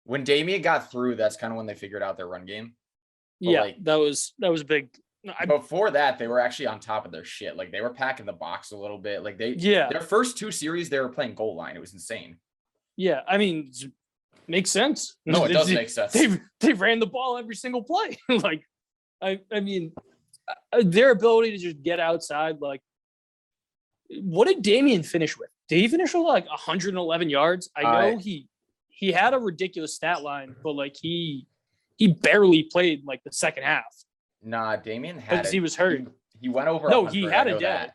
When Damian got through, that's kind of when they figured out their run game. But yeah, that was big. Before that, they were actually on top of their shit. Like they were packing the box a little bit. Like their first 2 series, they were playing goal line. It was insane. Yeah, I mean, makes sense. No, it does make sense. They ran the ball every single play. Like, I mean, their ability to just get outside. Like, what did Damian finish with? Did he finish with like 111 yards? I know he had a ridiculous stat line, but like he barely played like the second half. Nah, Damian had because he was hurt. He went over. No, he had a day.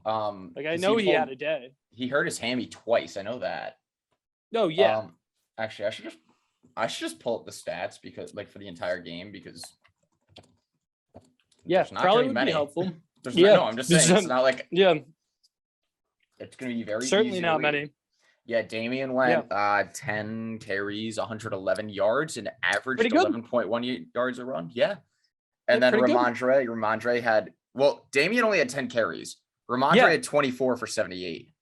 Like I know he had a day. He hurt his hammy twice. I know that. No, yeah. Actually, I should just pull up the stats because, like, for the entire game because. Yeah, probably would be helpful. No, I'm just saying it's not like. Yeah. It's gonna be very certainly easy not many. Yeah, Damian went 10 carries, 111 yards, and averaged 11.1 yards a run. Yeah. And then Ramondre had, Damian only had 10 carries. Ramondre had 24 for 78.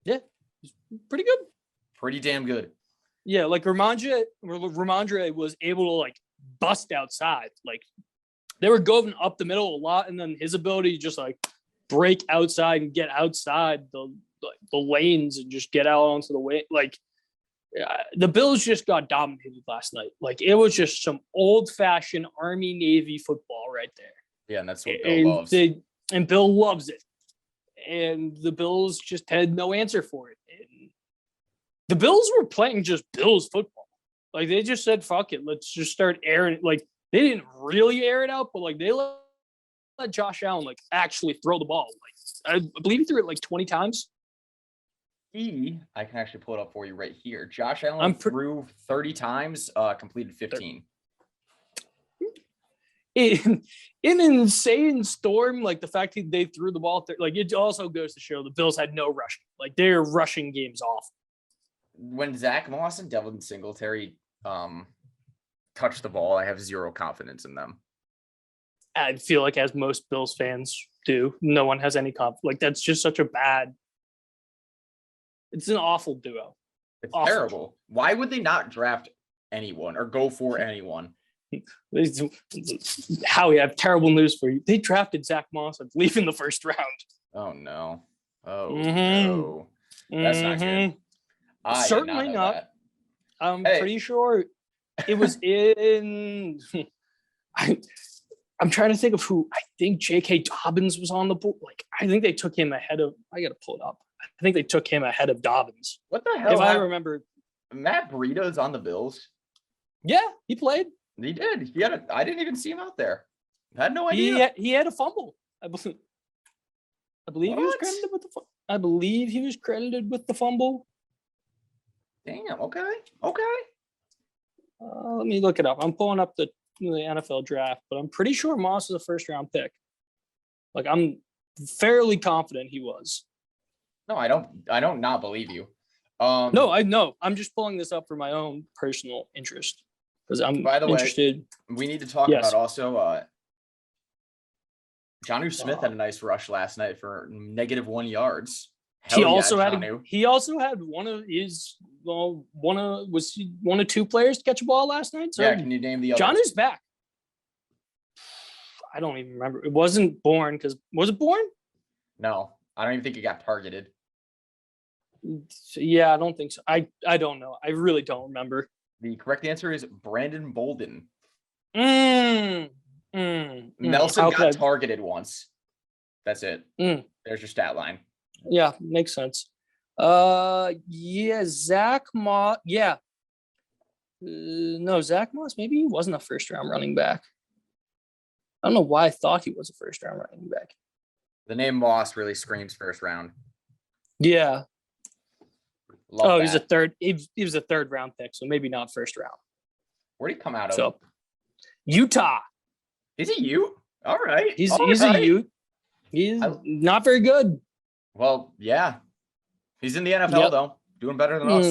Yeah, pretty good. Pretty damn good. Yeah, like Ramondre was able to like bust outside. Like they were going up the middle a lot, and then his ability to just like break outside and get outside the lanes and just get out onto the way. Like the Bills just got dominated last night. Like it was just some old-fashioned Army Navy football right there. Yeah, and that's what Bill loves. And Bill loves it. And the Bills just had no answer for it. And the Bills were playing just Bills football. Like they just said, fuck it, let's just start airing it. Like they didn't really air it out, but like they let Josh Allen like actually throw the ball. Like I believe he threw it like 20 times. I can actually pull it up for you right here. Josh Allen threw 30 times, completed 15. In an insane storm, like the fact that they threw the ball, like it also goes to show the Bills had no rushing. Like their rushing game's off. When Zach Moss and Devin Singletary touch the ball, I have zero confidence in them. I feel like as most Bills fans do, no one has any confidence. Like that's just such a bad. It's an awful duo. It's terrible. Why would they not draft anyone or go for anyone? Howie, I have terrible news for you. They drafted Zach Moss, I believe, in the first round. Oh, no. No. That's not good. Certainly not. I'm pretty sure it was in... I'm trying to think of who. I think J.K. Dobbins was on the board. Like, I think they took him ahead of... I got to pull it up. I think they took him ahead of Dobbins. What the hell? If I remember. Matt Breida's on the Bills. Yeah, he played. He did. I didn't even see him out there. I had no idea. He had a fumble. I believe he was credited with the fumble. I believe he was credited with the fumble. Damn. Okay. Let me look it up. I'm pulling up the NFL draft, but I'm pretty sure Moss is a first-round pick. Like I'm fairly confident he was. No, I don't not believe you. No, I know. I'm just pulling this up for my own personal interest because I'm interested. We need to talk about also Jonnu Smith had a nice rush last night for -1 yards. He also had one of his was he one of 2 players to catch a ball last night? So yeah, can you name the other? Jonnu's back. I don't even remember. It wasn't Bourne because was it Bourne? No, I don't even think he got targeted. Yeah, I don't think so. I don't know. I really don't remember. The correct answer is Brandon Bolden. Nelson got targeted once. That's it. There's your stat line. Yeah, makes sense. Zach Moss. Yeah. No, Zach Moss. Maybe he wasn't a first-round running back. I don't know why I thought he was a first-round running back. The name Moss really screams first round. Yeah. Love he's a third. He was a third-round pick, so maybe not first round. Where'd he come out of? So, Utah. Is he Ute? All right. He's a Ute. He's not very good. Well, yeah. He's in the NFL though, doing better than us.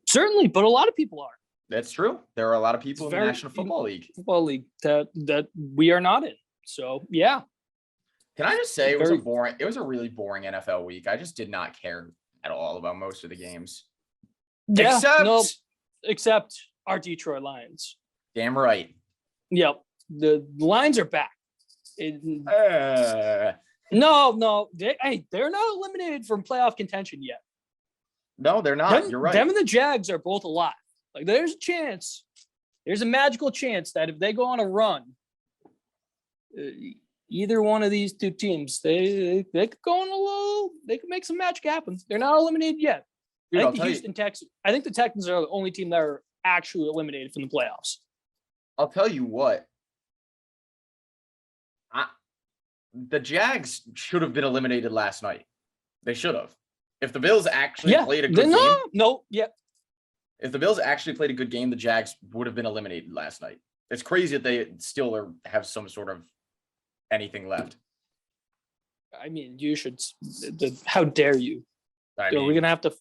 Certainly, but a lot of people are. That's true. There are a lot of people in the National Football League. That we are not in. So yeah. Can I just say it was a really boring NFL week. I just did not care at all about most of the games. Yeah, except our Detroit Lions. Damn right. Yep. The Lions are back. No. They're not eliminated from playoff contention yet. No, they're not. You're right. Them and the Jags are both alive. Like, there's a chance. There's a magical chance that if they go on a run, either one of these two teams, they could go on a little. They could make some magic happen. They're not eliminated yet. I think the Texans are the only team that are actually eliminated from the playoffs. I'll tell you what. The Jags should have been eliminated last night. They should have. If the Bills actually played a good game. If the Bills actually played a good game, the Jags would have been eliminated last night. It's crazy that they still have some sort of anything left. I mean, you should. How dare you? Are we gonna have to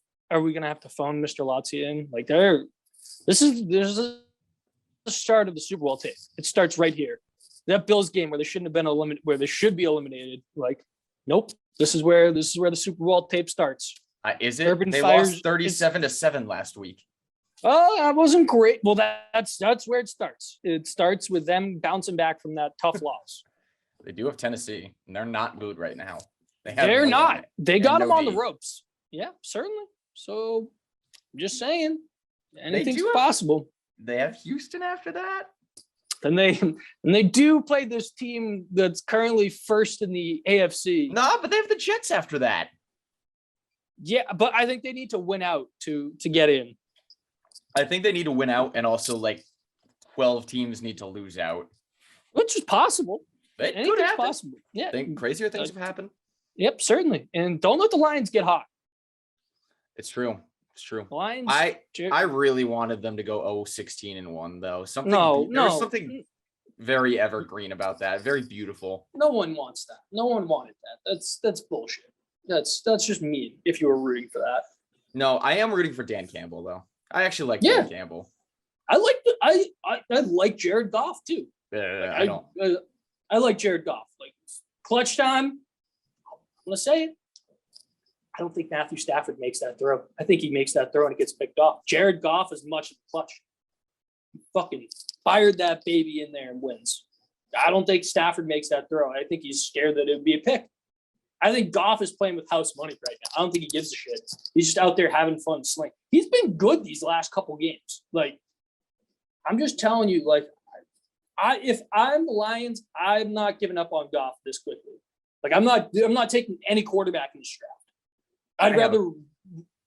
phone Mr. Lotzi in? Like, this is the start of the Super Bowl tape. It starts right here. That Bills game where they shouldn't have been eliminated, where they should be eliminated. Like, nope. This is where the Super Bowl tape starts. Is it? They lost 37-7 last week. Oh, that wasn't great. Well, that's where it starts. It starts with them bouncing back from that tough loss. They do have Tennessee, and they're not good right now. They're not. They got them on the ropes. Yeah, certainly. So, I'm just saying, anything's possible. They have Houston after that. And they do play this team that's currently first in the AFC. No, but they have the Jets after that. Yeah, but I think they need to win out to get in. I think they need to win out, and also like 12 teams need to lose out. Which is possible. Anything's possible. Yeah. I think crazier things have happened. Yep, certainly. And don't let the Lions get hot. It's true. It's true. Lions. I really wanted them to go 16-1 though. There's something very evergreen about that. Very beautiful. No one wants that. No one wanted that. That's bullshit. That's just mean if you were rooting for that. No, I am rooting for Dan Campbell though. I actually like Dan Campbell. I like Jared Goff too. I like Jared Goff. Like, clutch time. I'm gonna say it. I don't think Matthew Stafford makes that throw. I think he makes that throw and it gets picked off. Jared Goff is much of the clutch. He fucking fired that baby in there and wins. I don't think Stafford makes that throw. I think he's scared that it would be a pick. I think Goff is playing with house money right now. I don't think he gives a shit. He's just out there having fun sling. He's been good these last couple games. Like, I'm just telling you, like, if I'm the Lions, I'm not giving up on Goff this quickly. Like, I'm not taking any quarterback in this draft. I'd rather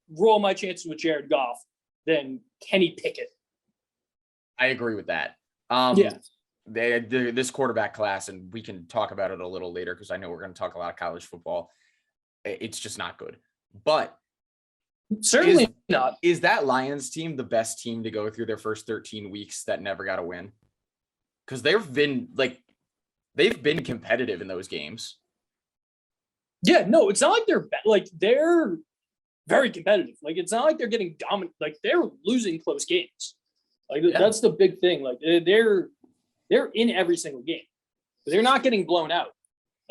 roll my chances with Jared Goff than Kenny Pickett. I agree with that. This quarterback class, and we can talk about it a little later because I know we're going to talk a lot of college football. It's just not good. But certainly not. Is that Lions team the best team to go through their first 13 weeks that never got a win? Because they've been competitive in those games. Yeah, no, it's not like they're very competitive. Like, it's not like they're getting dominant. Like, they're losing close games. Like, that's the big thing. Like, they're in every single game. They're not getting blown out.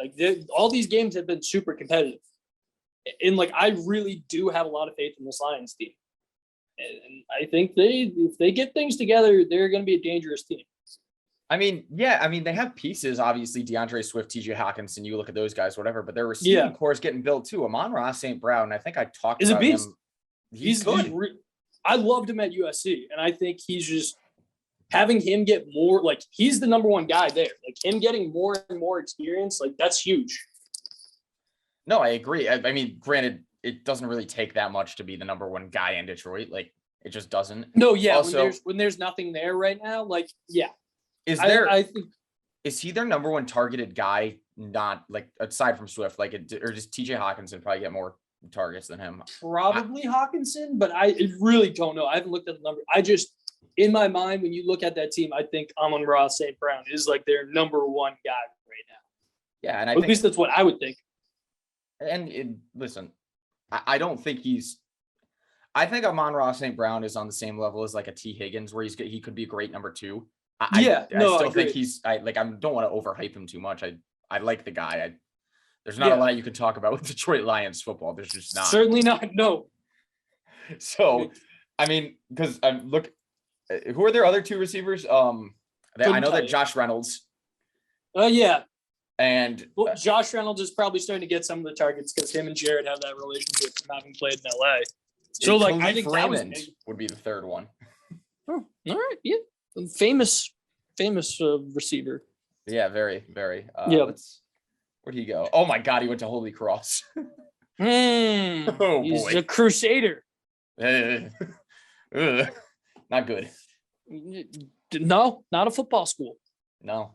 Like, all these games have been super competitive. And, like, I really do have a lot of faith in this Lions team. And I think if they get things together, they're going to be a dangerous team. I mean, they have pieces, obviously, DeAndre Swift, TJ Hawkinson, you look at those guys, whatever, but their receiving core is getting built too. Amon-Ra St. Brown, I think I talked about him. He's good. I loved him at USC, and I think he's just having him get more, like, he's the number one guy there. Like, him getting more and more experience, like, that's huge. No, I agree. I mean, granted, it doesn't really take that much to be the number one guy in Detroit. Like, it just doesn't. No, yeah, also, when there's nothing there right now, like, yeah. Is he their number one targeted guy? Not like aside from Swift, or does TJ Hawkinson probably get more targets than him? Probably Hawkinson, but I really don't know. I haven't looked at the number. I just, in my mind, when you look at that team, I think Amon-Ra St. Brown is like their number one guy right now. Yeah, and at least that's what I would think. And listen, I don't think I think Amon-Ra St. Brown is on the same level as like a T. Higgins, where he could be a great number two. I still think I don't want to overhype him too much. I like the guy. There's not a lot you can talk about with Detroit Lions football. There's just not. Certainly not. No. So I mean, because look, who are their other two receivers? I know that Josh Reynolds. Yeah. And Josh Reynolds is probably starting to get some of the targets because him and Jared have that relationship from having played in LA. So like, I think Freeman would be the third one. Oh, all right, yeah, famous receiver. Yeah, very, very. Yeah. Where'd he go? Oh my God, he went to Holy Cross. Oh, he's a crusader. Not good. No, not a football school. No,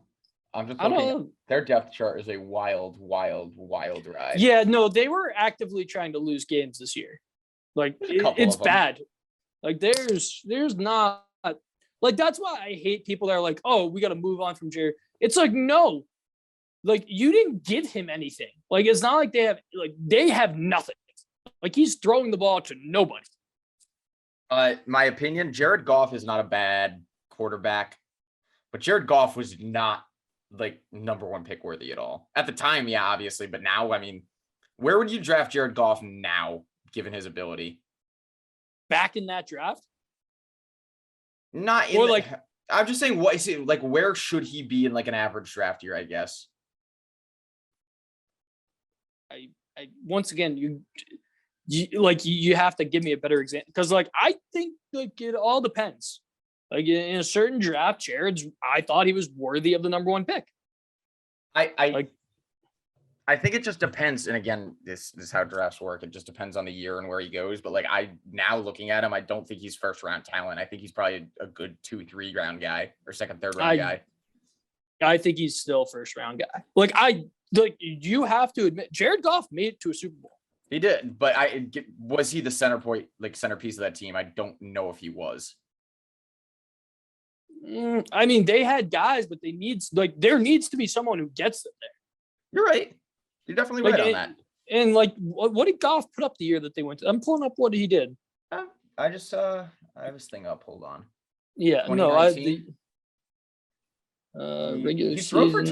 I'm just looking. Their depth chart is a wild ride. Yeah, no, they were actively trying to lose games this year. Like it's bad. Like there's not like that's why I hate people that are like, oh, we got to move on from Jared. It's like, no, like you didn't give him anything. Like it's not like they have nothing. Like he's throwing the ball to nobody. My opinion, Jared Goff is not a bad quarterback, but Jared Goff was not like number one pick worthy at all at the time. Yeah, obviously, but now, I mean, where would you draft Jared Goff now, given his ability? Back in that draft? Not in, or like, I'm just saying, what is it like? Where should he be in like an average draft year? I guess. I once again, you have to give me a better example because like I think like it all depends. Like in a certain draft, I thought he was worthy of the number one pick. I think it just depends. And again, this is how drafts work. It just depends on the year and where he goes. But like now looking at him, I don't think he's first round talent. I think he's probably a good 2-3 round guy or second, third round guy. I think he's still first round guy. You have to admit Jared Goff made it to a Super Bowl. He did, but was he the centerpiece of that team? I don't know if he was. I mean, they had guys, but there needs to be someone who gets them there. You're right. You're definitely right on that. And like, what did Goff put up the year that they went to? I'm pulling up what he did. I have this thing up. Hold on. Yeah, no, he threw for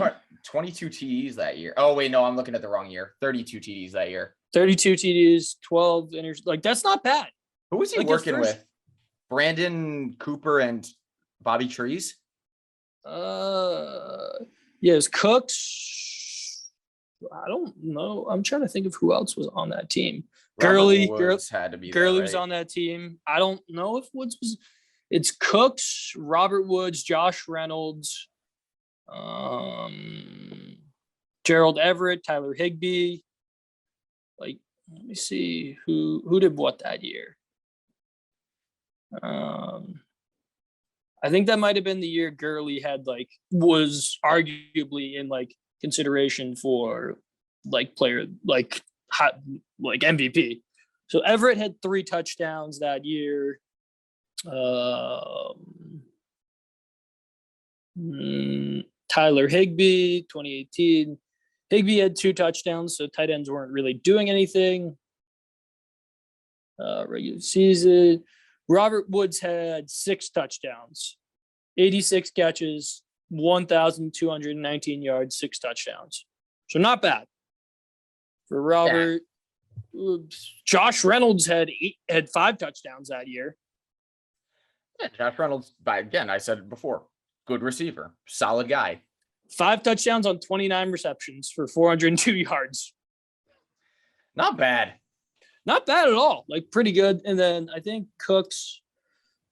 22 TDs that year. Oh wait, no, I'm looking at the wrong year. 32 TDs that year. 32 TDs, 12 like that's not bad. Who was he working with? Brandon Cooper and Bobby Trees? Yes, Cooks. I don't know. I'm trying to think of who else was on that team. Gurley had to be. Gurley was on that team. I don't know if Woods was. It's Cooks, Robert Woods, Josh Reynolds, Gerald Everett, Tyler Higbee. Like, let me see who did what that year. I think that might have been the year Gurley was arguably in consideration for player MVP. So Everett had 3 touchdowns that year. Tyler Higbee, 2018. Higbee had 2 touchdowns, so tight ends weren't really doing anything. Regular season. Robert Woods had 6 touchdowns, 86 catches, 1,219 yards, 6 touchdowns. So not bad for Robert. Yeah. Josh Reynolds had 5 touchdowns that year. Yeah, Josh Reynolds, again, I said it before, good receiver, solid guy. 5 touchdowns on 29 receptions for 402 yards. Not bad. Not bad at all. Pretty good. And then I think Cooks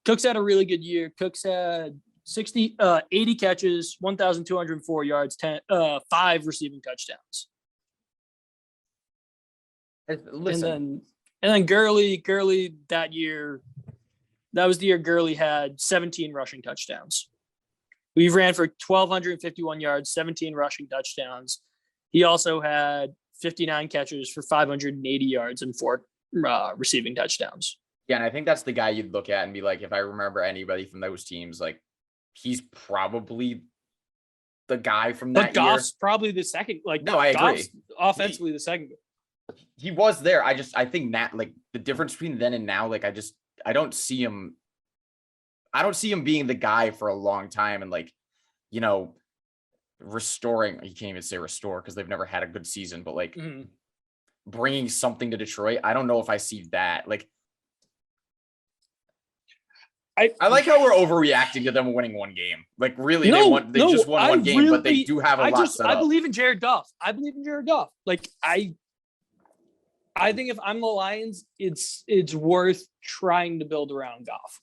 had a really good year. Cooks had 80 catches, 1,204 yards, 5 receiving touchdowns. Listen. And then Gurley that year, that was the year Gurley had 17 rushing touchdowns. We ran for 1,251 yards, 17 rushing touchdowns. He also had 59 catches for 580 yards and 4 receiving touchdowns. Yeah, and I think that's the guy you'd look at and be like, if I remember anybody from those teams, he's probably the guy from that year. Goff's probably the second. No, I agree. Offensively, the second. He was there. I think that the difference between then and now, I don't see him. I don't see him being the guy for a long time and restoring. You can't even say restore because they've never had a good season, but bringing something to Detroit. I don't know if I see that. I like how we're overreacting to them winning one game. Like, really, they just won one game, but they do have a lot set up. I believe in Jared Goff. Like, I think if I'm the Lions, it's worth trying to build around Goff.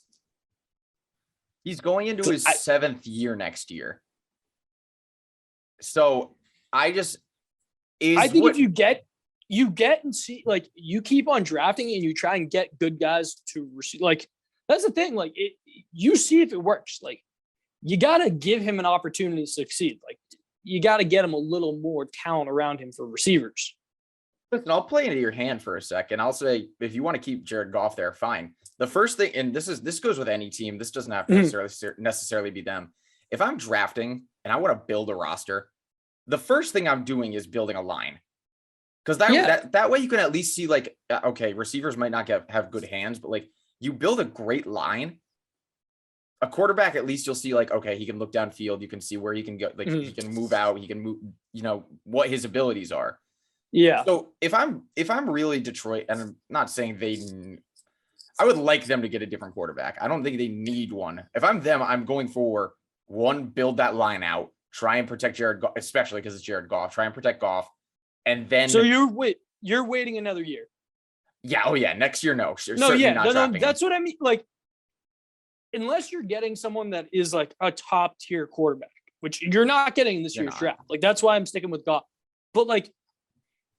He's going into his 7th year next year. So I think if you get and see, like, you keep on drafting and you try and get good guys to receive, like, that's the thing. Like, you see if it works. Like, you got to give him an opportunity to succeed. Like, you got to get him a little more talent around him for receivers. Listen, I'll play into your hand for a second. I'll say, if you want to keep Jared Goff there, fine. The first thing, and this goes with any team. This doesn't have to necessarily be them. If I'm drafting and I want to build a roster, the first thing I'm doing is building a line. Because that way you can at least see, like, okay, receivers might not have good hands, but, like, you build a great line. A quarterback, at least you'll see, like, okay, he can look downfield. You can see where he can go. Like, he can move out. He can move, what his abilities are. Yeah. So if I'm really Detroit, and I'm not saying I would like them to get a different quarterback. I don't think they need one. If I'm them, I'm going for one, build that line out, try and protect Jared Goff, especially because it's Jared Goff. Try and protect Goff. And then, so you're waiting another year. Yeah. Oh yeah. Next year, no. That's what I mean. Like, unless you're getting someone that is like a top tier quarterback, which you're not getting in this year's draft. Like, that's why I'm sticking with Goff. But, like,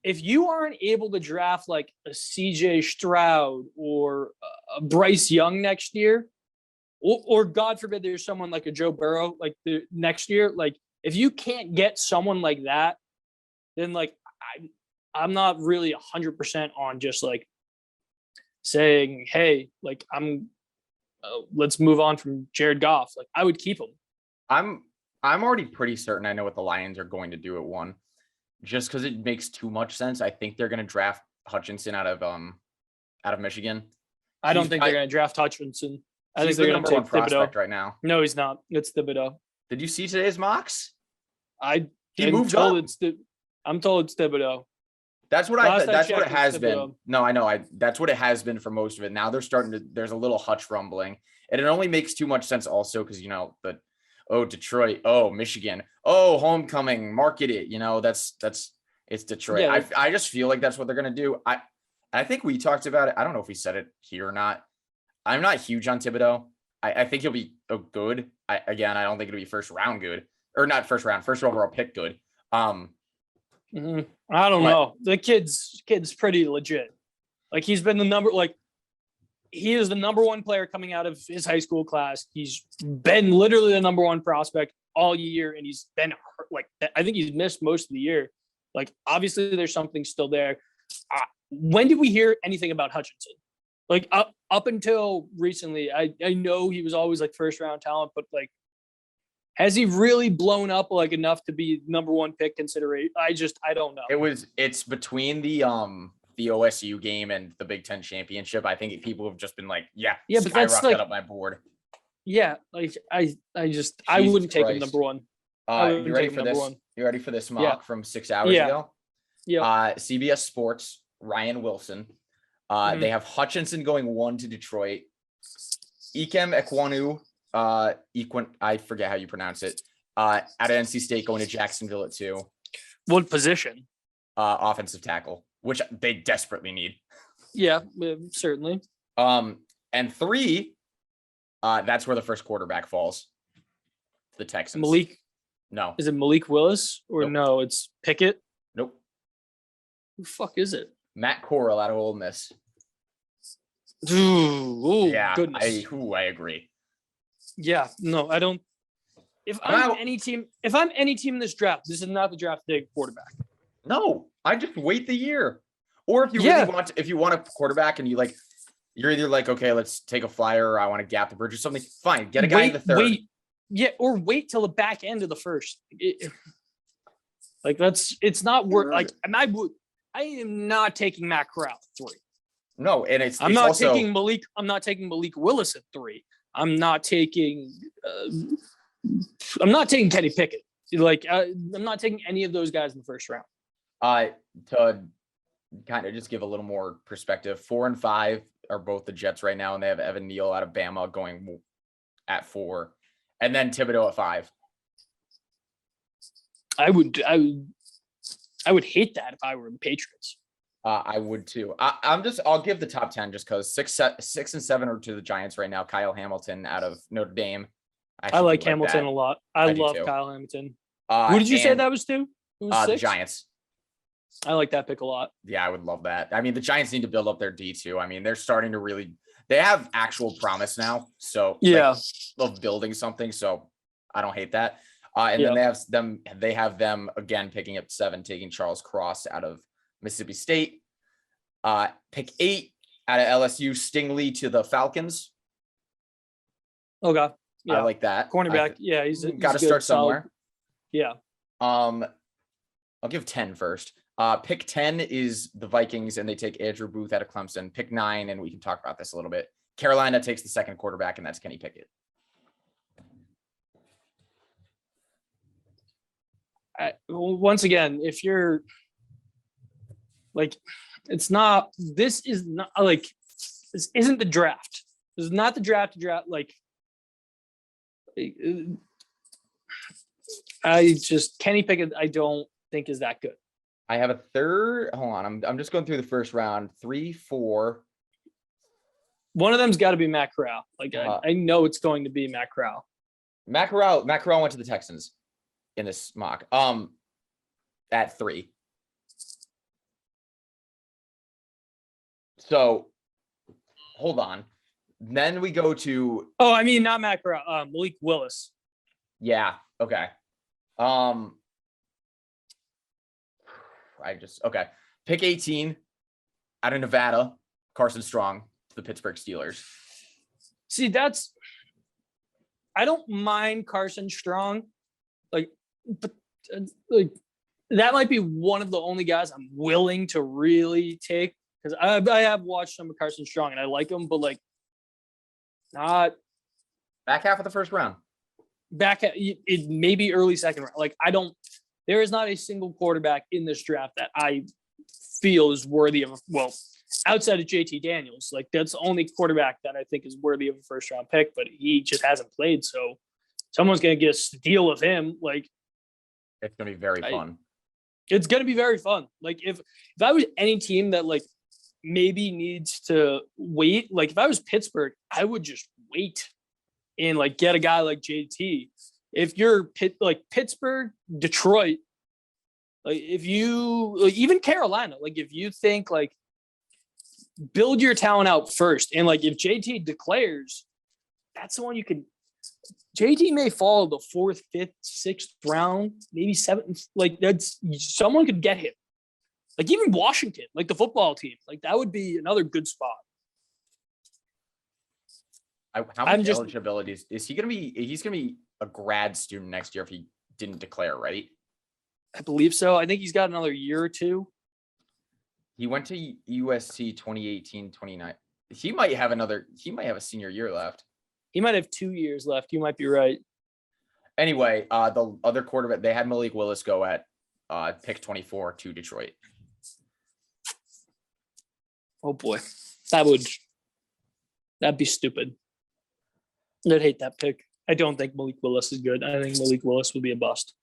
if you aren't able to draft like a CJ Stroud or a Bryce Young next year, or God forbid there's someone like a Joe Burrow like the next year, like, if you can't get someone like that, then, like, I'm not really 100% on just, like, saying, hey, like, let's move on from Jared Goff. Like, I would keep him. I'm already pretty certain I know what the Lions are going to do at 1, just because it makes too much sense. I think they're going to draft Hutchinson out of Michigan. I don't think they're going to draft Hutchinson. I think they're going to take prospect right now. No, he's not. It's Thibodeau. Did you see today's mocks? He moved up. I'm told it's Thibodeau. That's what it has been. No, I know. That's what it has been for most of it. Now there's a little Hutch rumbling, and it only makes too much sense also because, Detroit, Michigan, homecoming, market it. It's Detroit. Yeah, I just feel like that's what they're gonna do. I think we talked about it. I don't know if we said it here or not. I'm not huge on Thibodeau. I think he'll be good. I don't think it'll be first round good, or not first round, first overall pick good. I don't know. The kid's pretty legit. Like, he's been he is the number 1 player coming out of his high school class. He's been literally the number 1 prospect all year, and he's been hurt. Like, I think he's missed most of the year. Like, obviously there's something still there. When did we hear anything about Hutchinson? Like, up until recently, I know he was always like first round talent, but, like, has he really blown up like enough to be number 1 pick consideration? I don't know. It's between the OSU game and the Big Ten championship. I think people have just been like, but that's like up my board. Yeah, like I wouldn't take him number 1. You ready for this? You ready for this mock from 6 hours ago? Yeah. CBS Sports, Ryan Wilson. They have Hutchinson going 1 to Detroit. Ikem Ekwonu, I forget how you pronounce it. At NC State, going to Jacksonville at 2. What position? Offensive tackle, which they desperately need. Yeah, certainly. And 3, that's where the first quarterback falls. The Texans. Malik. No. Is it Malik Willis or Nope. No? It's Pickett. Nope. Who the fuck is it? Matt Corral out of Ole Miss. Ooh, yeah, goodness. I agree. Yeah, no, I don't. If I'm any team in this draft, this is not the draft to take quarterback. No, I just wait the year. Or if you really if you want a quarterback and you're either like, okay, let's take a flyer, or I want to gap the bridge or something. Fine, get a guy in the 3rd. Or wait till the back end of the 1st. It's not worth. Like, and I am not taking Matt Corral 3. No, and I'm not taking Malik Willis at 3. I'm not taking Kenny Pickett. I'm not taking any of those guys in the 1st round. To kind of just give a little more perspective, 4 and 5 are both the Jets right now, and they have Evan Neal out of Bama going at 4, and then Thibodeau at 5. I would hate that if I were the Patriots. I would too. I'll give the top 10 just because 6 and 7 are to the Giants right now. Kyle Hamilton out of Notre Dame. I like Hamilton a lot. I love Kyle Hamilton. Who did you say that was to? Who was 6? The Giants. I like that pick a lot. Yeah, I would love that. I mean, the Giants need to build up their D too. I mean, they're starting to they have actual promise now. So yeah, of building something. So I don't hate that. And then they have them again picking up 7, taking Charles Cross out of Mississippi State. Pick 8 out of LSU, Stingley to the Falcons. Okay. Yeah. I like that. Cornerback. He's got to start somewhere. Yeah. I'll give 10 first. Pick 10 is the Vikings, and they take Andrew Booth out of Clemson. Pick 9, and we can talk about this a little bit. Carolina takes the second quarterback, and that's Kenny Pickett. Once again, if you're like, this isn't the draft. This is not the draft. Like, Kenny Pickett, I don't think is that good. I have a third. Hold on. I'm just going through the first round. 3, 4. One of them's got to be Matt Corral. Like, I know it's going to be Matt Corral. Matt Corral went to the Texans in this mock. At 3. So hold on. Then we go to. Oh, I mean, not Matt Corral. Malik Willis. Yeah. Okay. Okay. Pick 18 out of Nevada, Carson Strong to the Pittsburgh Steelers. See, I don't mind Carson Strong. But that might be one of the only guys I'm willing to really take, because I have watched some of Carson Strong and I like him, but not back half of the first round. It may be early second round. There is not a single quarterback in this draft that I feel is worthy of, outside of JT Daniels. That's the only quarterback that I think is worthy of a first round pick, but he just hasn't played. So someone's going to get a steal of him. It's going to be very fun. It's going to be very fun. If I was any team that maybe needs to wait, if I was Pittsburgh, I would just wait and get a guy like JT. If you're Pittsburgh, Detroit, if you even Carolina, if you think build your talent out first, and if JT declares, that's the one you can. JT may fall the 4th, 5th, 6th round, maybe 7th. That's someone could get him. Even Washington, the football team, that would be another good spot. How much eligibility is he going to be? He's going to be a grad student next year if he didn't declare, right? I believe so. I think he's got another year or two. He went to USC 2018, 29. He might have a senior year left. He might have 2 years left. You might be right. Anyway, the other quarterback, they had Malik Willis go at pick 24 to Detroit. Oh boy. That'd be stupid. I'd hate that pick. I don't think Malik Willis is good. I think Malik Willis would be a bust.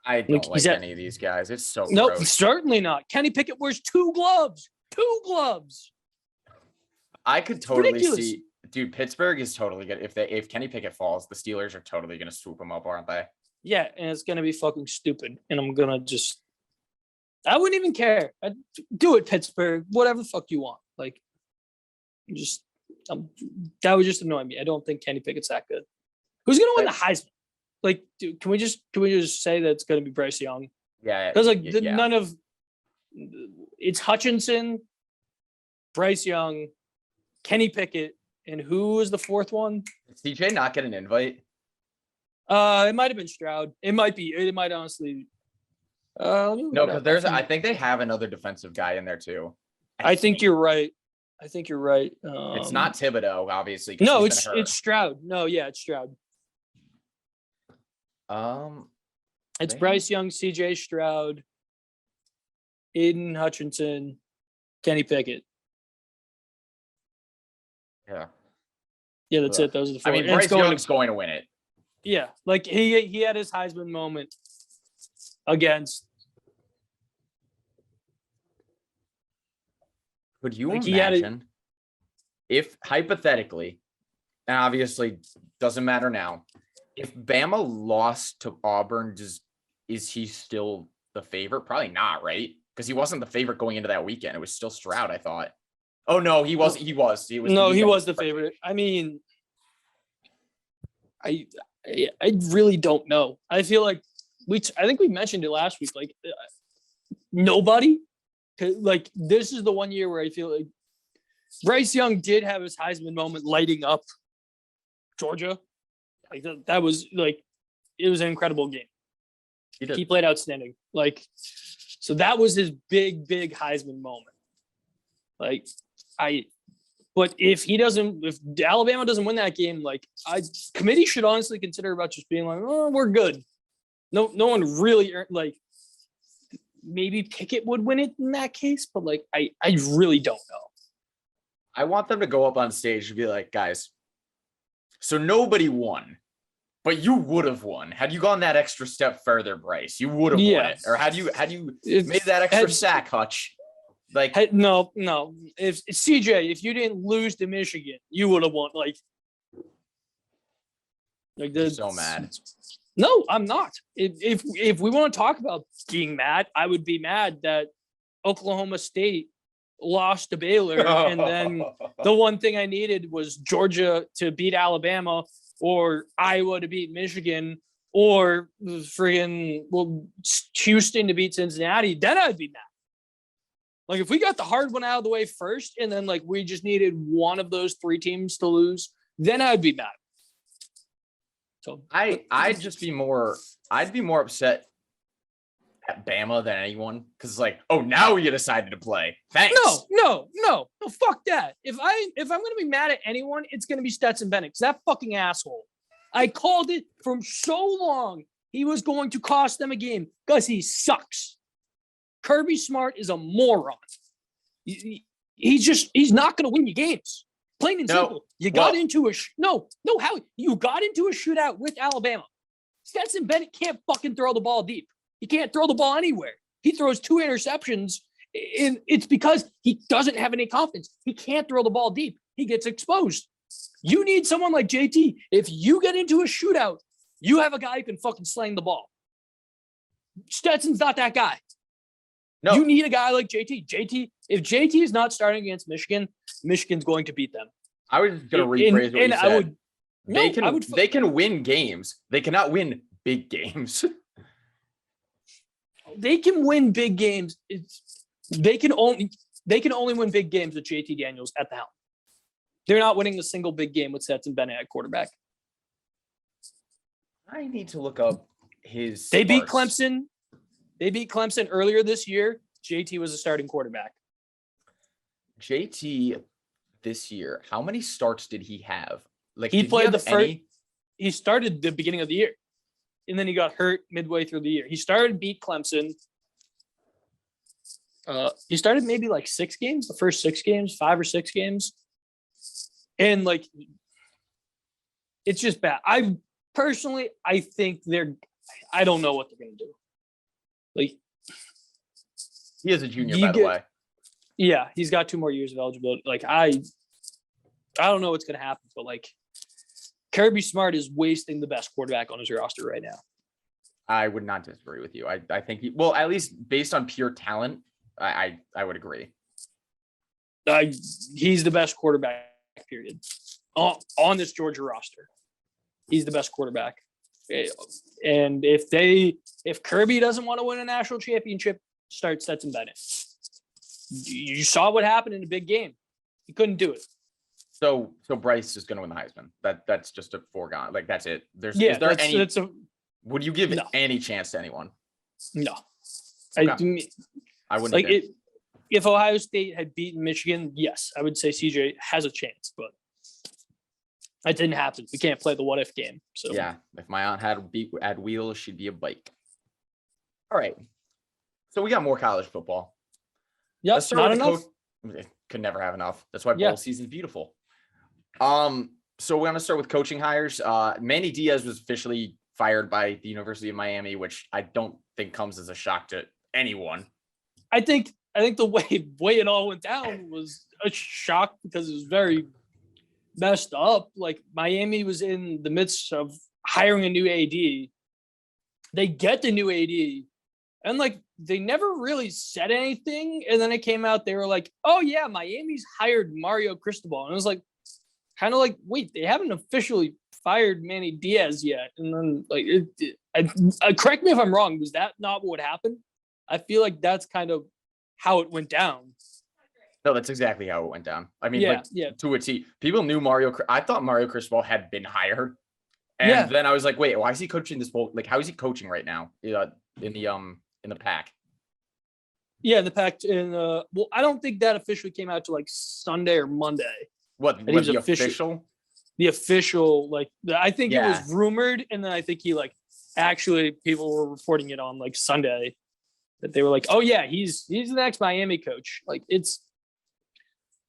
I don't like any of these guys. It's so nope, gross. Certainly not. Kenny Pickett wears 2 gloves. 2 gloves. I could totally see, dude. Pittsburgh is totally good. If Kenny Pickett falls, the Steelers are totally gonna swoop him up, aren't they? Yeah, and it's gonna be fucking stupid. And I'm gonna I wouldn't even care. I'd do it, Pittsburgh. Whatever the fuck you want. That would just annoy me. I don't think Kenny Pickett's that good. Who's gonna win the Heisman? Dude, can we just say that it's gonna be Bryce Young? Yeah, because none of it's Hutchinson, Bryce Young, Kenny Pickett, and who is the 4th one? Did CJ not get an invite? It might have been Stroud. It might be. It might honestly. No, because I think they have another defensive guy in there too. I think you're right. It's not Thibodeau, obviously. No, it's Stroud. No, yeah, it's Stroud. It's Bryce Young, CJ Stroud, Aiden Hutchinson, Kenny Pickett. Yeah. Yeah, that's it. Those are the four. I mean, Bryce Young's going to win it. Yeah, like he had his Heisman moment against. Could you imagine if hypothetically, and obviously doesn't matter now, if Bama lost to Auburn, is he still the favorite? Probably not, right? Because he wasn't the favorite going into that weekend. It was still Stroud, I thought. Oh no, he wasn't. He was. He was the favorite. I mean, I really don't know. I feel like I think we mentioned it last week. Like nobody, like this is the one year where I feel like Bryce Young did have his Heisman moment lighting up Georgia. Like that was like, it was an incredible game. He played outstanding. Like, so that was his big Heisman moment. Like but if Alabama doesn't win that game, like committee should honestly consider about just being like, oh, we're good. No one really like maybe Pickett would win it in that case, but like I really don't know. I want them to go up on stage and be like, guys, so nobody won, but you would have won. Had you gone that extra step further, Bryce, you would have won it. Or had you made that extra sack, Hutch? Like no. If CJ, if you didn't lose to Michigan, you would have won. Like you're so mad. No, I'm not. If we want to talk about being mad, I would be mad that Oklahoma State lost to Baylor, and then the one thing I needed was Georgia to beat Alabama or Iowa to beat Michigan or Houston to beat Cincinnati. Then I'd be mad. Like if we got the hard one out of the way first, and then like we just needed one of those three teams to lose, then I'd be mad. So I'd be more upset at Bama than anyone, because like, oh, now you decided to play. Thanks. No, fuck that. If I'm gonna be mad at anyone, it's gonna be Stetson Bennett, because that fucking asshole. I called it from so long. He was going to cost them a game because he sucks. Kirby Smart is a moron. He's not going to win you games. Plain and simple. You got into a Howie. You got into a shootout with Alabama. Stetson Bennett can't fucking throw the ball deep. He can't throw the ball anywhere. He throws 2 interceptions, and it's because he doesn't have any confidence. He can't throw the ball deep. He gets exposed. You need someone like JT. If you get into a shootout, you have a guy who can fucking slang the ball. Stetson's not that guy. No. You need a guy like JT. If JT is not starting against Michigan, Michigan's going to beat them. I was just going to rephrase what you said. They can win games. They cannot win big games. They can win big games. They can only win big games with JT Daniels at the helm. They're not winning a single big game with Stetson Bennett at quarterback. I need to look up his. They beat Clemson. They beat Clemson earlier this year. JT was a starting quarterback. JT this year, how many starts did he have? Like he played the first. He started the beginning of the year, and then he got hurt midway through the year. He started beat Clemson. He started maybe like 6 games, the first 6 games, 5 or 6 games, and like it's just bad. I think I don't know what they're gonna do. Like he is a junior, by the way. Yeah, he's got 2 more years of eligibility. Like I don't know what's gonna happen, but like Kirby Smart is wasting the best quarterback on his roster right now. I would not disagree with you. I think at least based on pure talent, I would agree. He's the best quarterback, period. On this Georgia roster. He's the best quarterback. And if Kirby doesn't want to win a national championship, start Stetson Bennett. You saw what happened in a big game. He couldn't do it. So Bryce is going to win the Heisman. That's just a foregone. Like that's it. Would you give any chance to anyone? No. Okay. I wouldn't. Like if Ohio State had beaten Michigan, yes, I would say CJ has a chance, but that didn't happen. We can't play the what if game. So yeah, if my aunt had wheels, she'd be a bike. All right. So we got more college football. Yep, not enough. Could never have enough. That's why bowl season's beautiful. So we're gonna start with coaching hires. Manny Diaz was officially fired by the University of Miami, which I don't think comes as a shock to anyone. I think the way it all went down was a shock because it was very messed up. Like Miami was in the midst of hiring a new AD. They get the new AD, and like they never really said anything. And then it came out they were like, "Oh yeah, Miami's hired Mario Cristobal," and it was like, kind of like, wait, they haven't officially fired Manny Diaz yet. And then like, correct me if I'm wrong. Was that not what happened? I feel like that's kind of how it went down. No, that's exactly how it went down. I mean, yeah. To a T. People knew Mario. I thought Mario Cristobal had been hired, and then I was like, wait, why is he coaching this bowl? Like, how is he coaching right now? In the Pac. Yeah, the Pac. Well, I don't think that officially came out to like Sunday or Monday. What the official? The official, like I think it was rumored, and then I think he like actually people were reporting it on like Sunday that they were like, oh yeah, he's the next Miami coach. Like it's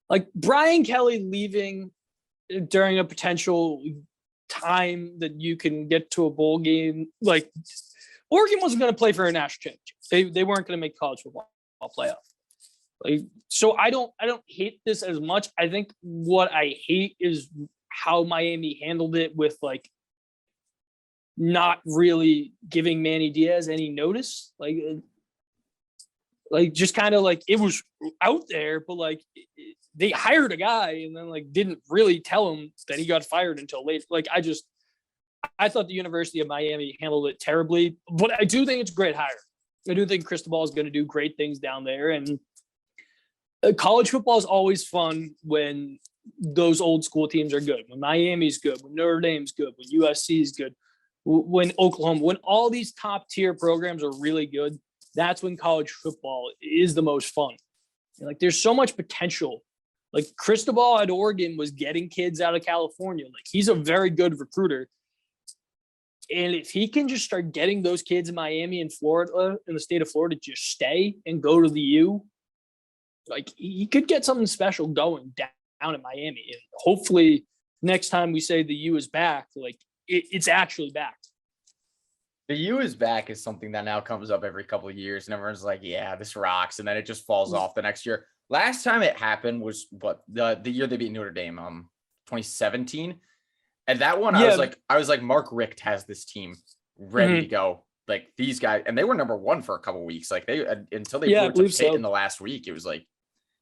like Brian Kelly leaving during a potential time that you can get to a bowl game. Like Oregon wasn't going to play for a national championship. They weren't going to make college football playoff. Like, so I don't hate this as much. I think what I hate is how Miami handled it with like not really giving Manny Diaz any notice. Like just kind of like it was out there, but like they hired a guy and then like didn't really tell him that he got fired until late. Like I thought the University of Miami handled it terribly, but I do think it's a great hire. I do think Cristobal is going to do great things down there, and college football is always fun when those old school teams are good. When Miami's good, when Notre Dame's good, when USC is good, when Oklahoma, when all these top tier programs are really good, that's when college football is the most fun. Like there's so much potential. Like Cristobal at Oregon was getting kids out of California. Like he's a very good recruiter. And if he can just start getting those kids in Miami and Florida, in the state of Florida, just stay and go to the U, like he could get something special going down in Miami. And hopefully next time we say the U is back, like it's actually back. The U is back is something that now comes up every couple of years, and everyone's like, yeah, this rocks. And then it just falls off the next year. Last time it happened was the year they beat Notre Dame, 2017. And that one, I was like, Mark Richt has this team ready to go. Like these guys, and they were number one for a couple of weeks. Like until they blew to Pitt in the last week, it was like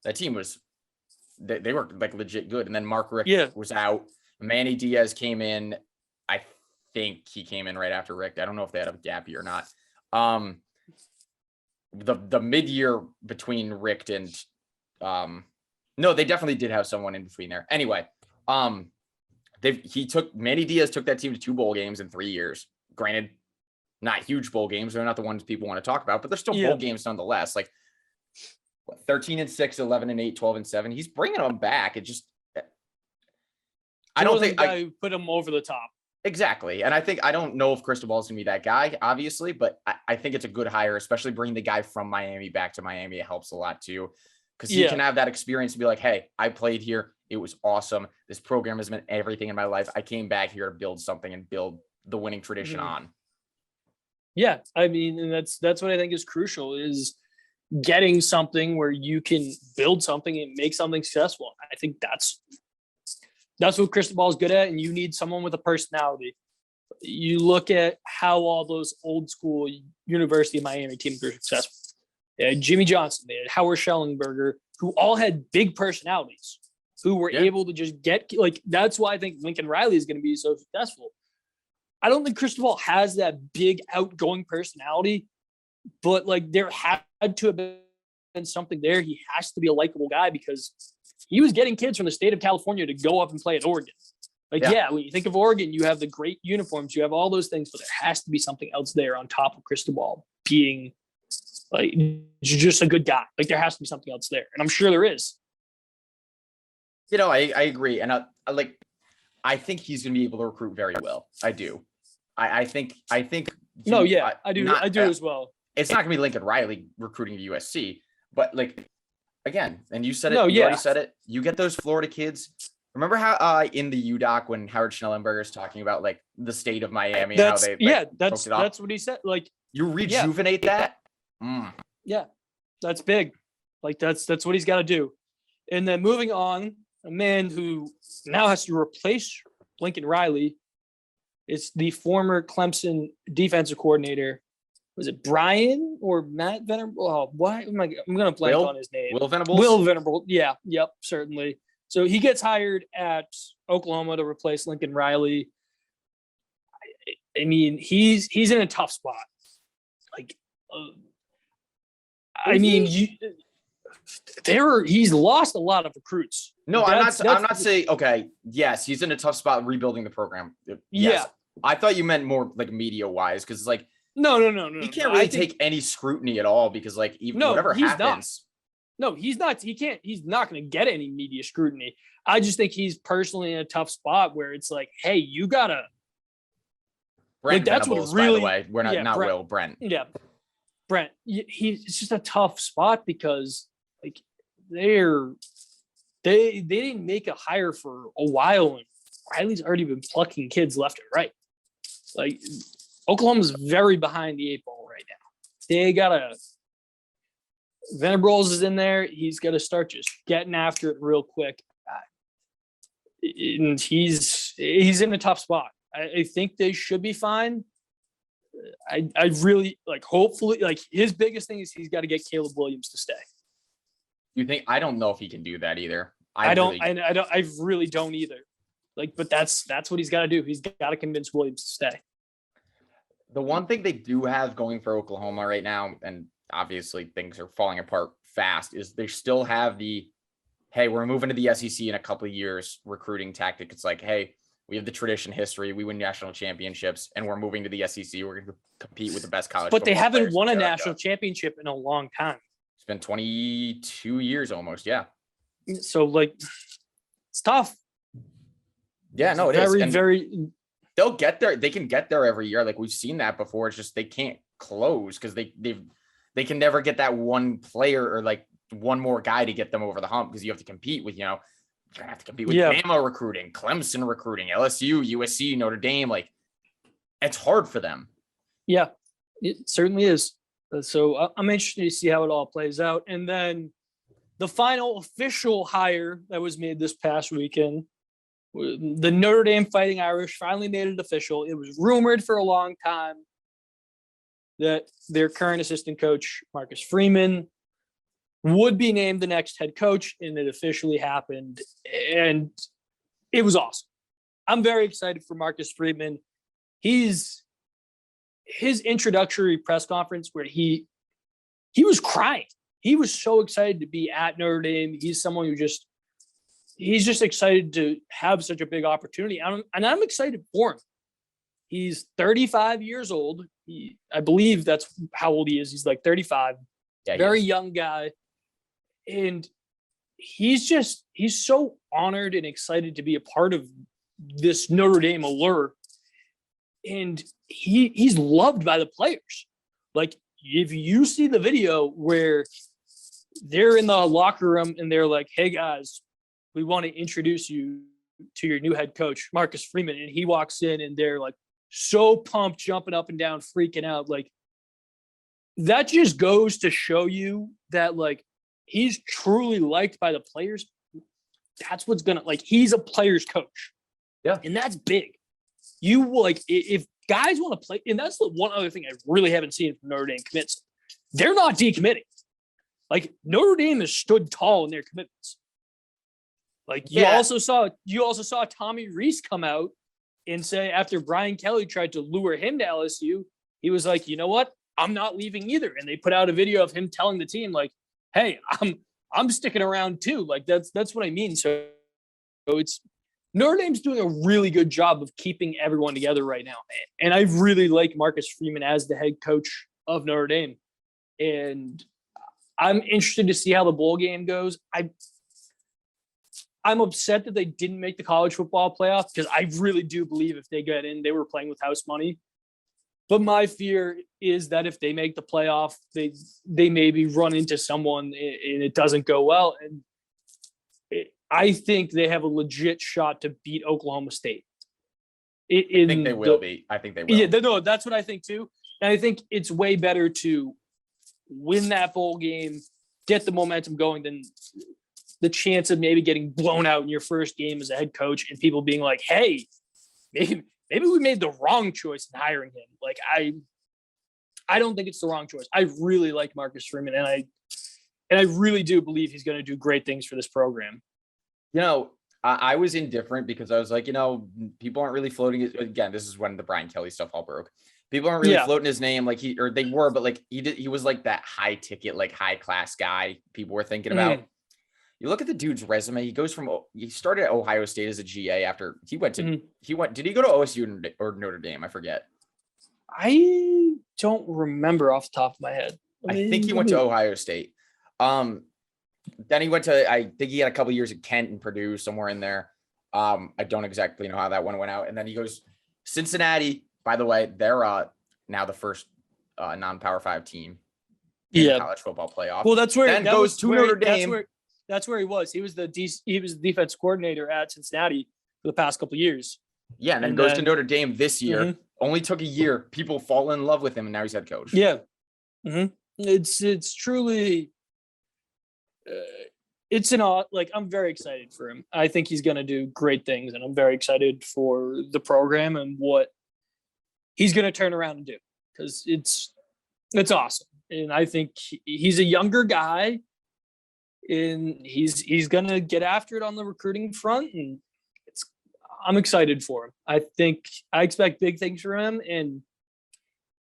that team was, they were like legit good. And then Mark Richt was out. Manny Diaz came in. I think he came in right after Richt. I don't know if they had a gap year or not. The mid-year between Richt and no, they definitely did have someone in between there. Anyway, Manny Diaz took that team to 2 bowl games in 3 years. Granted, not huge bowl games. They're not the ones people want to talk about, but they're still bowl games nonetheless. Like 13-6, 11-8, 12-7. He's bringing them back. It just, I don't think I put him over the top. Exactly. And I don't know if Cristobal is going to be that guy, obviously, but I think it's a good hire, especially bringing the guy from Miami back to Miami. It helps a lot too, because he can have that experience to be like, hey, I played here. It was awesome. This program has meant everything in my life. I came back here to build something and build the winning tradition on. Yeah. I mean, and that's what I think is crucial, is getting something where you can build something and make something successful. I think that's what Cristobal is good at, and you need someone with a personality. You look at how all those old school University of Miami teams were successful. They had Jimmy Johnson, they had Howard Schellenberger, who all had big personalities, who were able to just get, like, that's why I think Lincoln Riley is going to be so successful. I don't think Cristobal has that big outgoing personality, but like there had to have been something there. He has to be a likable guy, because he was getting kids from the state of California to go up and play at Oregon. Like, when you think of Oregon, you have the great uniforms, you have all those things, but there has to be something else there on top of Cristobal being like just a good guy. Like there has to be something else there, and I'm sure there is. You know, I agree, and I think he's going to be able to recruit very well. I do. I think. I do as well. It's not going to be Lincoln Riley recruiting to USC, but like, again, and you said it. You already said it. You get those Florida kids. Remember how in the UDoc when Howard Schnellenberger is talking about like the state of Miami and how they that's what he said. Like you rejuvenate that. Yeah, that's big. Like that's what he's got to do. And then moving on, a man who now has to replace Lincoln Riley is the former Clemson defensive coordinator. Was it Brian or Matt Venerable? Oh, why am I'm going to blank on his name. Will Venables? Will Venerable. Yeah. Yep. Certainly. So he gets hired at Oklahoma to replace Lincoln Riley. I mean, he's in a tough spot. Like, he's lost a lot of recruits. No, I'm not saying, okay, yes, he's in a tough spot rebuilding the program. Yes. Yeah. I thought you meant more like media wise, because it's like, no. He can't really take any scrutiny at all because like whatever happens. No, he's not. He's not going to get any media scrutiny. I just think he's personally in a tough spot where it's like, hey, you gotta. Brent like, Venables, by the way. We're not Will, Brent. Yeah, Brent. It's just a tough spot because like they didn't make a hire for a while, and Riley's already been plucking kids left and right. Like Oklahoma's very behind the 8 ball right now. They gotta. Venables is in there. He's got to start just getting after it real quick. And he's in a tough spot. I think they should be fine. I really like, hopefully, like his biggest thing is he's got to get Caleb Williams to stay. You think? I don't know if he can do that either. I really don't either. Like, but that's what he's got to do. He's got to convince Williams to stay. The one thing they do have going for Oklahoma right now, and obviously things are falling apart fast, is they still have the, hey, we're moving to the SEC in a couple of years recruiting tactic. It's like, hey, we have the tradition history. We win national championships and we're moving to the SEC. We're going to compete with the best college. But they haven't won a national championship in a long time. It's been 22 years almost. Yeah. So like, it's tough. Yeah, no, it is. Very, they'll get there. They can get there every year. Like we've seen that before. It's just, they can't close because they can never get that one player or like one more guy to get them over the hump because you have to compete with, you're going to have to compete with Bama recruiting, Clemson recruiting, LSU, USC, Notre Dame. Like it's hard for them. Yeah, it certainly is. So I'm interested to see how it all plays out. And then the final official hire that was made this past weekend, the Notre Dame Fighting Irish finally made it official. It was rumored for a long time that their current assistant coach, Marcus Freeman, would be named the next head coach, and it officially happened. And it was awesome. I'm very excited for Marcus Freeman. His introductory press conference where he was crying. He was so excited to be at Notre Dame. He's someone who he's just excited to have such a big opportunity. And I'm excited for him. He's 35 years old. I believe that's how old he is. He's like 35. Yeah, very young guy. And he's so honored and excited to be a part of this Notre Dame allure. And he's loved by the players. Like if you see the video where they're in the locker room and they're like, hey guys, we want to introduce you to your new head coach, Marcus Freeman. And he walks in and they're like so pumped, jumping up and down, freaking out. Like that just goes to show you that like he's truly liked by the players. That's what's gonna, like, he's a player's coach. Yeah. And that's big. You like, if guys want to play, and that's the one other thing I really haven't seen from Notre Dame commits. They're not decommitting. Like Notre Dame has stood tall in their commitments. Like you also saw Tommy Rees come out and say after Brian Kelly tried to lure him to LSU, he was like, you know what? I'm not leaving either. And they put out a video of him telling the team like, hey, I'm sticking around too. Like that's what I mean. So it's Notre Dame's doing a really good job of keeping everyone together right now. And I really like Marcus Freeman as the head coach of Notre Dame. And I'm interested to see how the bowl game goes. I'm upset that they didn't make the college football playoff because I really do believe if they get in, they were playing with house money. But my fear is that if they make the playoff, they maybe run into someone and it doesn't go well. And I think they have a legit shot to beat Oklahoma State. I think they will be. I think they will. Yeah, no, that's what I think too. And I think it's way better to win that bowl game, get the momentum going, than the chance of maybe getting blown out in your first game as a head coach and people being like, hey, maybe we made the wrong choice in hiring him. Like, I don't think it's the wrong choice. I really like Marcus Freeman, and I really do believe he's going to do great things for this program. You know, I was indifferent because I was like, you know, people aren't really floating it. Again, this is when the Brian Kelly stuff all broke. People aren't really floating his name like they were, but like he was like that high ticket, like high class guy people were thinking about. You look at the dude's resume. He started at Ohio State as a GA after he went to, did he go to OSU or Notre Dame? I forget. I don't remember off the top of my head. I think he went to Ohio State. Then he went to, I think he had a couple of years at Kent and Purdue, somewhere in there. I don't exactly know how that one went out. And then he goes Cincinnati. By the way, they're now the first non-Power 5 team in the college football playoff. Well, that's where then goes to Notre Dame. That's where he was. He was the defense coordinator at Cincinnati for the past couple of years. Yeah, and then goes to Notre Dame this year. Only took a year. People fall in love with him, and now he's head coach. Yeah, it's truly. It's I'm very excited for him. I think he's going to do great things, and I'm very excited for the program and what he's going to turn around and do, because it's awesome. And I think he's a younger guy, and he's going to get after it on the recruiting front, and I'm excited for him. I expect big things from him, and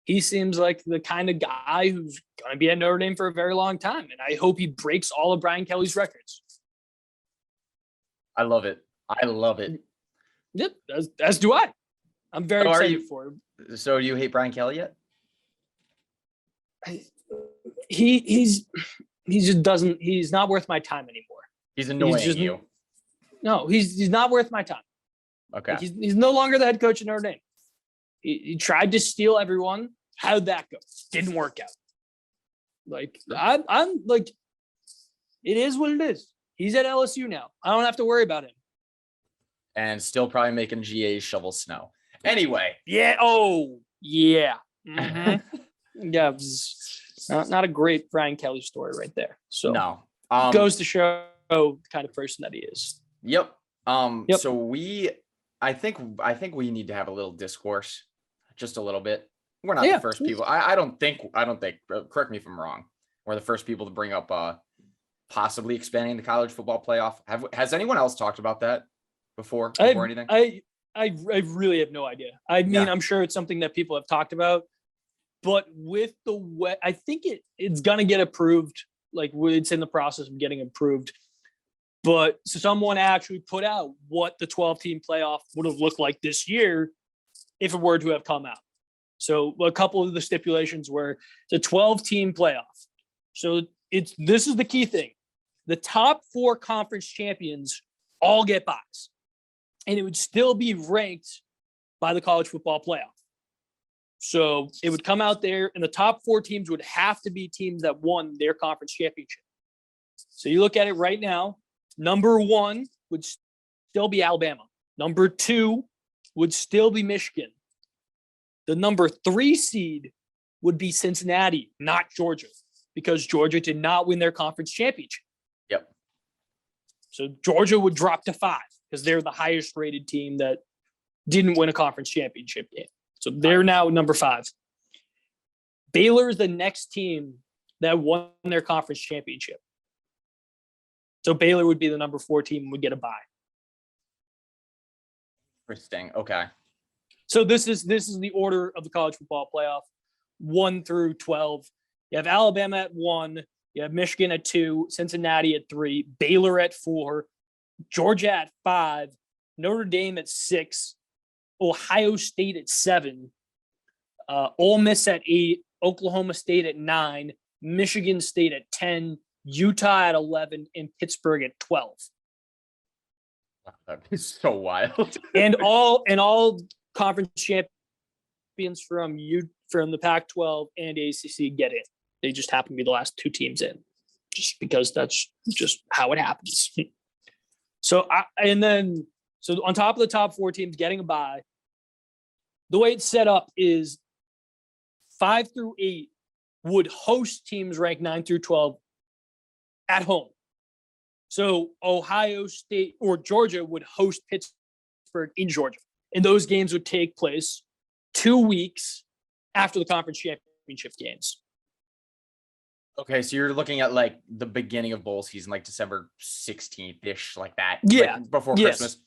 he seems like the kind of guy who's going to be at Notre Dame for a very long time. And I hope he breaks all of Brian Kelly's records. I love it. Yep, as do I. I'm very excited for him. So do you hate Brian Kelly yet? He just doesn't. He's not worth my time anymore. He's annoying you. No, he's not worth my time. Okay. He's no longer the head coach of Notre Dame. He tried to steal everyone. How'd that go? Didn't work out. Like, I'm like, it is what it is. He's at LSU now. I don't have to worry about him. And still probably making GAs shovel snow. Anyway. Yeah. Oh, yeah. Mm-hmm. Yeah. It was not a great Brian Kelly story right there. So no. Goes to show the kind of person that he is. Yep. So I think we need to have a little discourse, just a little bit. We're not the first people. I don't think, correct me if I'm wrong, we're the first people to bring up possibly expanding the college football playoff. Has anyone else talked about that before anything? I really have no idea. I mean, I'm sure it's something that people have talked about, but with I think it's gonna get approved. Like, it's in the process of getting approved. But someone actually put out what the 12-team playoff would have looked like this year if it were to have come out. So a couple of the stipulations were the 12-team playoff. So this is the key thing. The top 4 conference champions all get buys. And it would still be ranked by the college football playoff. So it would come out there, and the top 4 teams would have to be teams that won their conference championship. So you look at it right now. Number 1 would still be Alabama. Number 2 would still be Michigan. The number 3 seed would be Cincinnati, not Georgia, because Georgia did not win their conference championship. Yep. So Georgia would drop to 5 because they're the highest rated team that didn't win a conference championship game. So they're now number 5. Baylor is the next team that won their conference championship. So Baylor would be the number 4 team and would get a bye. Interesting. Okay. So this is the order of the college football playoff, 1 through 12. You have Alabama at 1. You have Michigan at 2. Cincinnati at 3. Baylor at 4. Georgia at 5. Notre Dame at 6. Ohio State at 7. Ole Miss at 8. Oklahoma State at 9. Michigan State at 10. Utah at 11, and Pittsburgh at 12. That is so wild. and all conference champions from the Pac-12 and ACC get in. They just happen to be the last 2 teams in, just because that's just how it happens. So on top of the top 4 teams getting a bye, the way it's set up is 5 through 8 would host teams ranked 9 through 12 at home. So Ohio State or Georgia would host Pittsburgh in Georgia. And those games would take place 2 weeks after the conference championship games. Okay, so you're looking at like the beginning of bowl season, like December 16th-ish, like that. Yeah. Like before Christmas.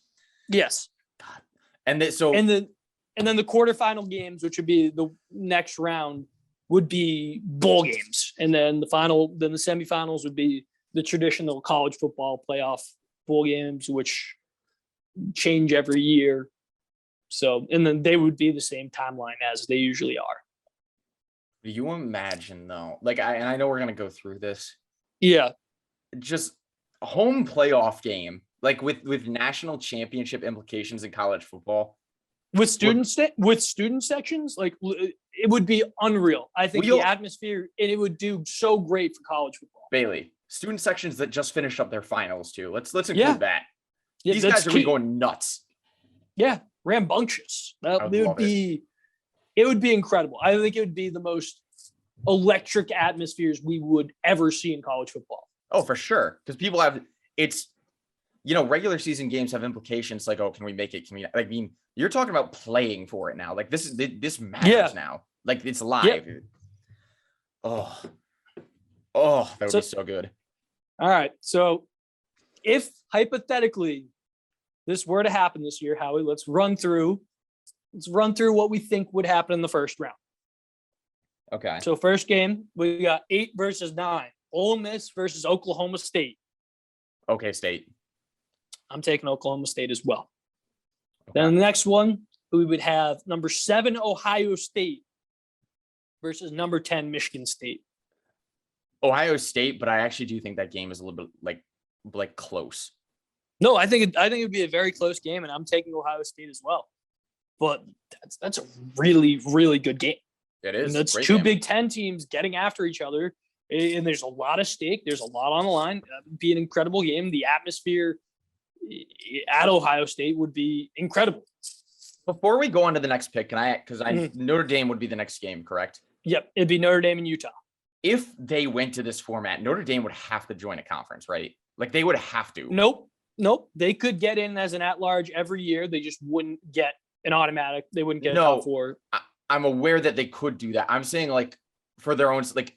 Yes. God. And then the quarterfinal games, which would be the next round, would be bowl games. And then the semifinals would be the traditional college football playoff bowl games, which change every year. So, and then they would be the same timeline as they usually are. Do you imagine though? Like, I know we're going to go through this. Yeah. Just a home playoff game, like with national championship implications in college football. With student sections, like it would be unreal. I think the atmosphere, and it would do so great for college football. Bailey, student sections that just finished up their finals too. Let's include that. Yeah, these guys are going to be going nuts. Yeah, rambunctious. It would be incredible. I think it would be the most electric atmospheres we would ever see in college football. Oh, for sure. Because people regular season games have implications like, oh, can we make it? I mean, you're talking about playing for it now. Like this matters now. Like it's live. Yeah. Oh, that would be so good. All right. So if hypothetically this were to happen this year, Howie, let's run through what we think would happen in the first round. Okay. So first game, we got 8 versus 9. Ole Miss versus Oklahoma State. Okay, State. I'm taking Oklahoma State as well. Okay. Then the next one, we would have number 7 Ohio State versus number 10 Michigan State. Ohio State, but I actually do think that game is a little bit like close. No, I think it would be a very close game, and I'm taking Ohio State as well. But that's a really, really good game. It is. And that's two Big Ten teams getting after each other, and there's a lot of stake. There's a lot on the line. It'd be an incredible game. The atmosphere at Ohio State would be incredible. Before we go on to the next pick, Notre Dame would be the next game, correct? Yep, it'd be Notre Dame and Utah. If they went to this format, Notre Dame would have to join a conference, right? Like they would have to. Nope. They could get in as an at-large every year. They just wouldn't get an automatic. They wouldn't get a top 4. I'm aware that they could do that. I'm saying like for their own, like,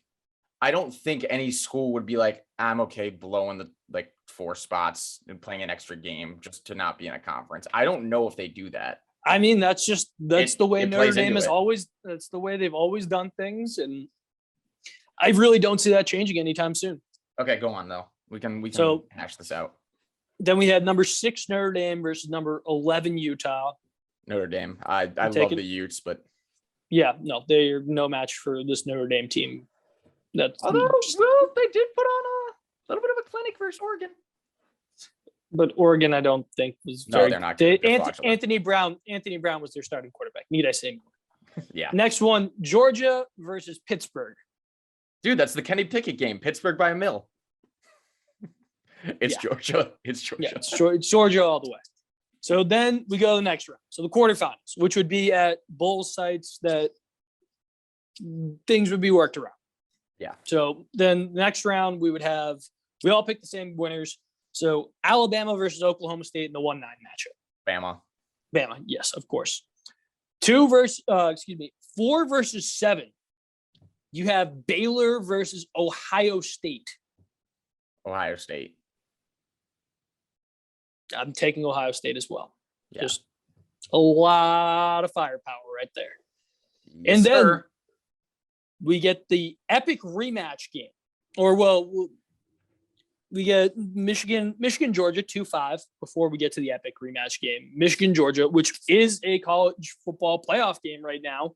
I don't think any school would be like, I'm okay blowing the 4 spots and playing an extra game just to not be in a conference. I don't know if they do that. I mean, that's the way Notre Dame is always. That's the way they've always done things, and I really don't see that changing anytime soon. Okay, go on though. We can hash this out. Then we had number 6 Notre Dame versus number 11 Utah. Notre Dame. I love the Utes, but yeah, no, they're no match for this Notre Dame team. They did put on a little bit of a clinic versus Oregon. But Oregon, I don't think was very. They're not. Anthony Brown was their starting quarterback. Need I say more? Yeah. Next one, Georgia versus Pittsburgh. Dude, that's the Kenny Pickett game. Pittsburgh by a mill. It's Georgia. It's Georgia. Yeah, it's Georgia all the way. So then we go to the next round. So the quarterfinals, which would be at bowl sites that things would be worked around. Yeah. So then the next round we all pick the same winners. So Alabama versus Oklahoma State in the 1-9 matchup. Bama, yes, of course. 4 versus 7. You have Baylor versus Ohio State. Ohio State. I'm taking Ohio State as well. Yeah. Just a lot of firepower right there. Yes, and then sir. We get the epic rematch game. We get Michigan, Georgia 2-5 before we get to the epic rematch game. Michigan, Georgia, which is a college football playoff game right now.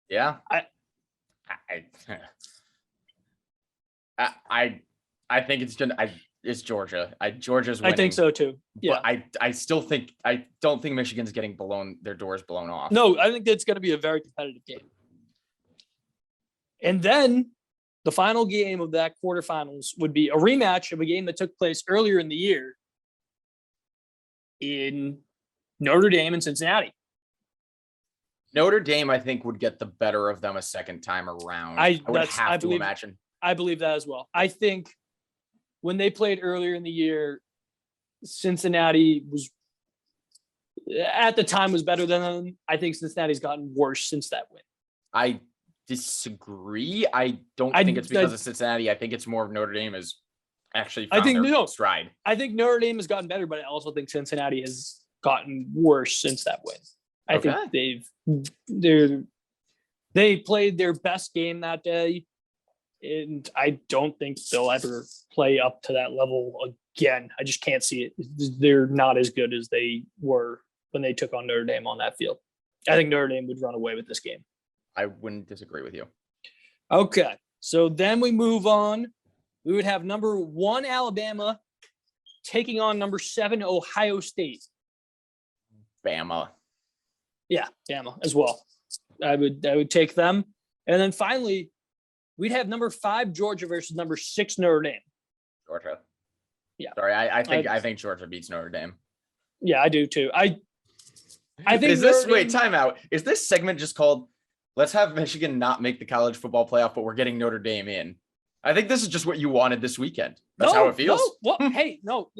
Yeah. I think it's Georgia. Georgia's winning. I think so too. Yeah. But I don't think Michigan's getting their doors blown off. No, I think that's going to be a very competitive game. And then the final game of that quarterfinals would be a rematch of a game that took place earlier in the year. in Notre Dame and Cincinnati. Notre Dame, I think, would get the better of them a second time around. I would have to imagine. I believe that as well. I think when they played earlier in the year, Cincinnati was at the time was better than them. I think Cincinnati's gotten worse since that win. I disagree. I don't think it's because of Cincinnati. I think it's more of Notre Dame has actually found their stride. I think Notre Dame has gotten better, but I also think Cincinnati has gotten worse since that win. I think they played their best game that day, and I don't think they'll ever play up to that level again. I just can't see it. They're not as good as they were when they took on Notre Dame on that field. I think Notre Dame would run away with this game. I wouldn't disagree with you. Okay, so then we move on. We would have number 1 Alabama taking on number 7 Ohio State. Bama. Yeah, Bama as well. I would take them. And then finally, we'd have number 5 Georgia versus number 6 Notre Dame. Georgia. Yeah. Sorry, I think Georgia beats Notre Dame. Yeah, I do too. I think time out. Is this segment just called "Let's have Michigan not make the college football playoff, but we're getting Notre Dame in"? I think this is just what you wanted this weekend. That's how it feels. Hey, no.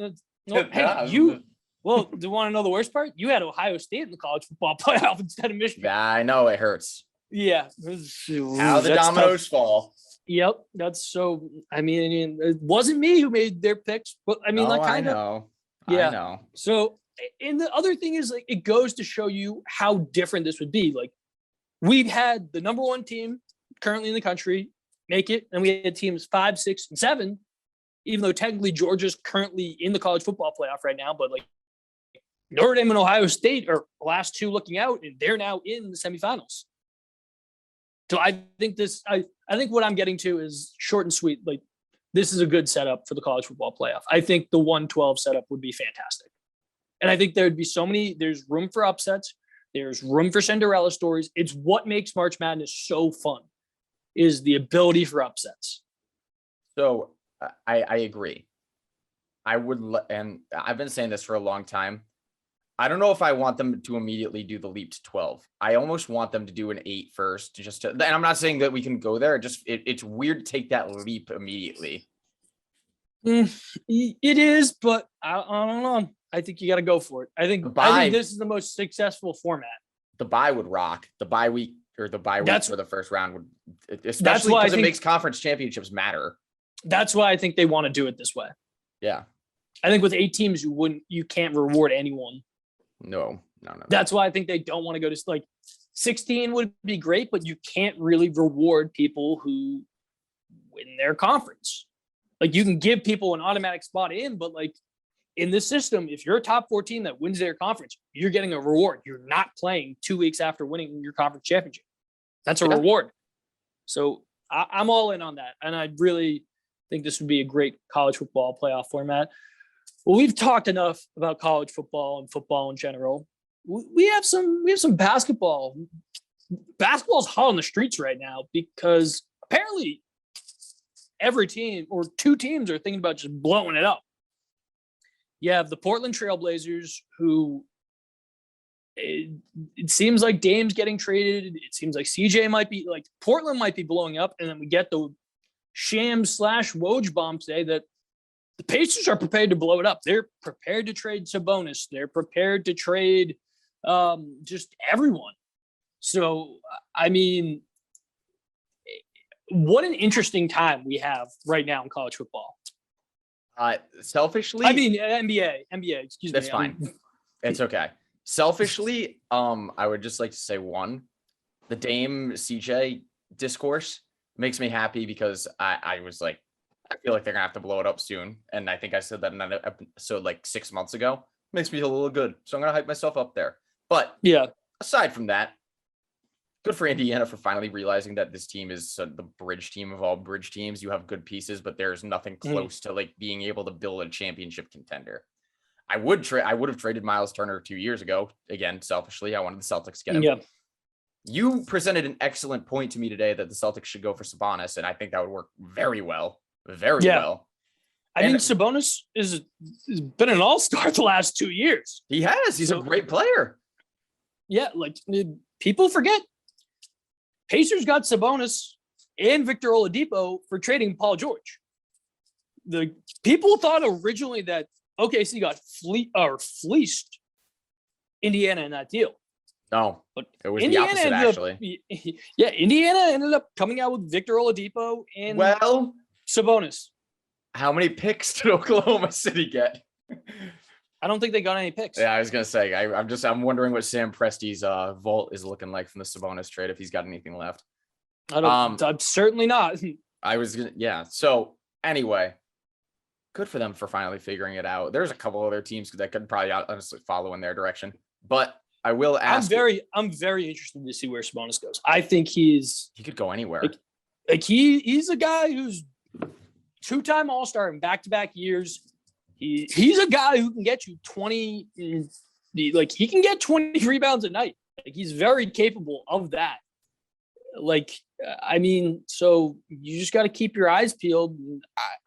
Hey, you. Well, do you want to know the worst part? You had Ohio State in the college football playoff instead of Michigan. Yeah, I know it hurts. Yeah. How the dominoes fall. Yep. That's so. I mean, it wasn't me who made their picks, but I mean, I know. Yeah. I know. So, and the other thing is, like, it goes to show you how different this would be. Like, we've had the number 1 team currently in the country make it, and we had teams 5, 6, and 7. Even though technically Georgia's currently in the college football playoff right now, but like Notre Dame and Ohio State are the last 2 looking out, and they're now in the semifinals. So I think I think what I'm getting to is short and sweet. Like, this is a good setup for the college football playoff. I think the 1-12 setup would be fantastic. And I think there'd be there's room for upsets. There's room for Cinderella stories. It's what makes March Madness so fun, is the ability for upsets. So I agree. And I've been saying this for a long time. I don't know if I want them to immediately do the leap to 12. I almost want them to do an 8 first, and I'm not saying that we can go there. It's weird to take that leap immediately. It is, but I don't know. I think you got to go for it. I think this is the most successful format. The bye would rock. The bye week for the first round would, especially because it makes conference championships matter. That's why I think they want to do it this way. Yeah. I think with 8 teams, you can't reward anyone. No. That's why I think they don't want to go to, like, 16 would be great, but you can't really reward people who win their conference. Like, you can give people an automatic spot in, but like in this system, if you're a top 4 team that wins their conference, you're getting a reward. You're not playing 2 weeks after winning your conference championship. That's a reward. So I'm all in on that. And I really think this would be a great college football playoff format. Well, we've talked enough about college football and football in general. We have some basketball. Basketball's hot on the streets right now because apparently every team or 2 teams are thinking about just blowing it up. You have the Portland Trailblazers, who it seems like Dame's getting traded. It seems like CJ might be, like, Portland might be blowing up. And then we get the Shams/Woj bomb today that the Pacers are prepared to blow it up. They're prepared to trade Sabonis. They're prepared to trade just everyone. So, I mean, what an interesting time we have right now in college football. Selfishly, I mean, NBA, excuse me. That's fine. It's okay. Selfishly, I would just like to say the Dame CJ discourse makes me happy because I was like, I feel like they're gonna have to blow it up soon. And I think I said that in an episode like 6 months ago. Makes me feel a little good. So I'm gonna hype myself up there. But yeah, aside from that, good for Indiana for finally realizing that this team is the bridge team of all bridge teams. You have good pieces, but there's nothing close to like being able to build a championship contender. I would have traded Miles Turner 2 years ago. Again, selfishly, I wanted the Celtics to get him. Yeah. You presented an excellent point to me today that the Celtics should go for Sabonis, and I think that would work very well. Very well. I mean, Sabonis has been an all-star the last 2 years. He has. He's a great player. Yeah, like people forget. Pacers got Sabonis and Victor Oladipo for trading Paul George. The people thought originally that OKC got fleeced Indiana in that deal. No, but it was Indiana the opposite, actually. Indiana ended up coming out with Victor Oladipo and Sabonis. How many picks did Oklahoma City get? I don't think they got any picks. Yeah, I was gonna say. I'm wondering what Sam Presti's vault is looking like from the Sabonis trade if he's got anything left. I'm certainly not. So anyway, good for them for finally figuring it out. There's a couple other teams that could probably honestly follow in their direction, but I will ask. I'm very interested to see where Sabonis goes. I think he could go anywhere. He's a guy who's 2-time All-Star in back-to-back years. He's a guy who can get you 20. Like he can get 20 rebounds a night. Like he's very capable of that. Like I mean, so you just got to keep your eyes peeled.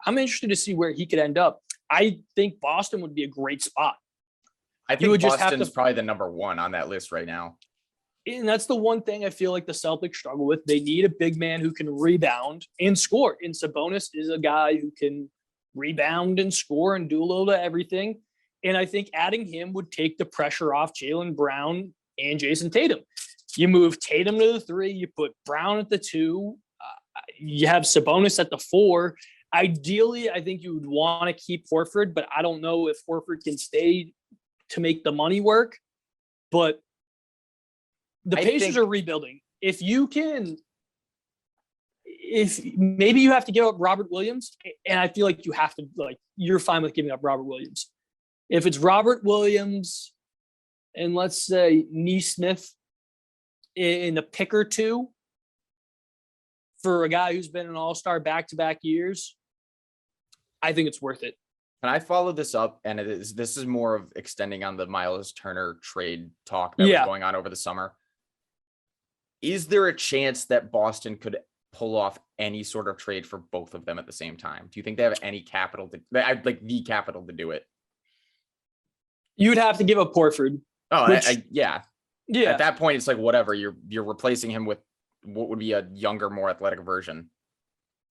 I'm interested to see where he could end up. I think Boston would be a great spot. I think Boston's probably the number one on that list right now. And that's the one thing I feel like the Celtics struggle with. They need a big man who can rebound and score. And Sabonis is a guy who can rebound and score and do a little of everything. And I think adding him would take the pressure off Jaylen Brown and Jason Tatum. You move Tatum to the 3, you put Brown at the 2, you have Sabonis at the 4. Ideally, I think you would want to keep Horford, but I don't know if Horford can stay to make the money work. But the Pacers are rebuilding. If maybe you have to give up Robert Williams, and I feel like you have to, like, you're fine with giving up Robert Williams. If it's Robert Williams and let's say Nesmith in a pick or two for a guy who's been an all-star back-to-back years, I think it's worth it. And I followed this up, and this is more of extending on the Miles Turner trade talk that was going on over the summer. Is there a chance that Boston could pull off any sort of trade for both of them at the same time? Do you think they have any capital the capital to do it? You would have to give up Horford. Yeah. At that point, it's like whatever. You're replacing him with what would be a younger, more athletic version.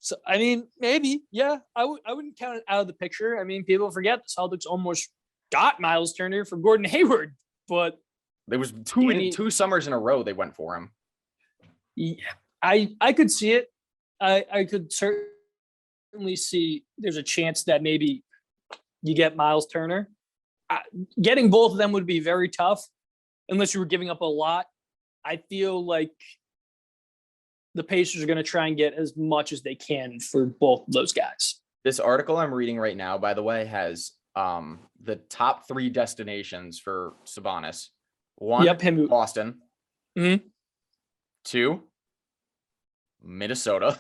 So I mean, maybe, yeah. I wouldn't count it out of the picture. I mean, people forget the Celtics almost got Miles Turner for Gordon Hayward, but there was two summers in a row they went for him. Yeah, I could see it. I could certainly see there's a chance that maybe you get Miles Turner. Getting both of them would be very tough unless you were giving up a lot. I feel like the Pacers are going to try and get as much as they can for both of those guys. This article I'm reading right now, by the way, has the top 3 destinations for Sabonis. 1, Boston. Mm-hmm. 2, Minnesota.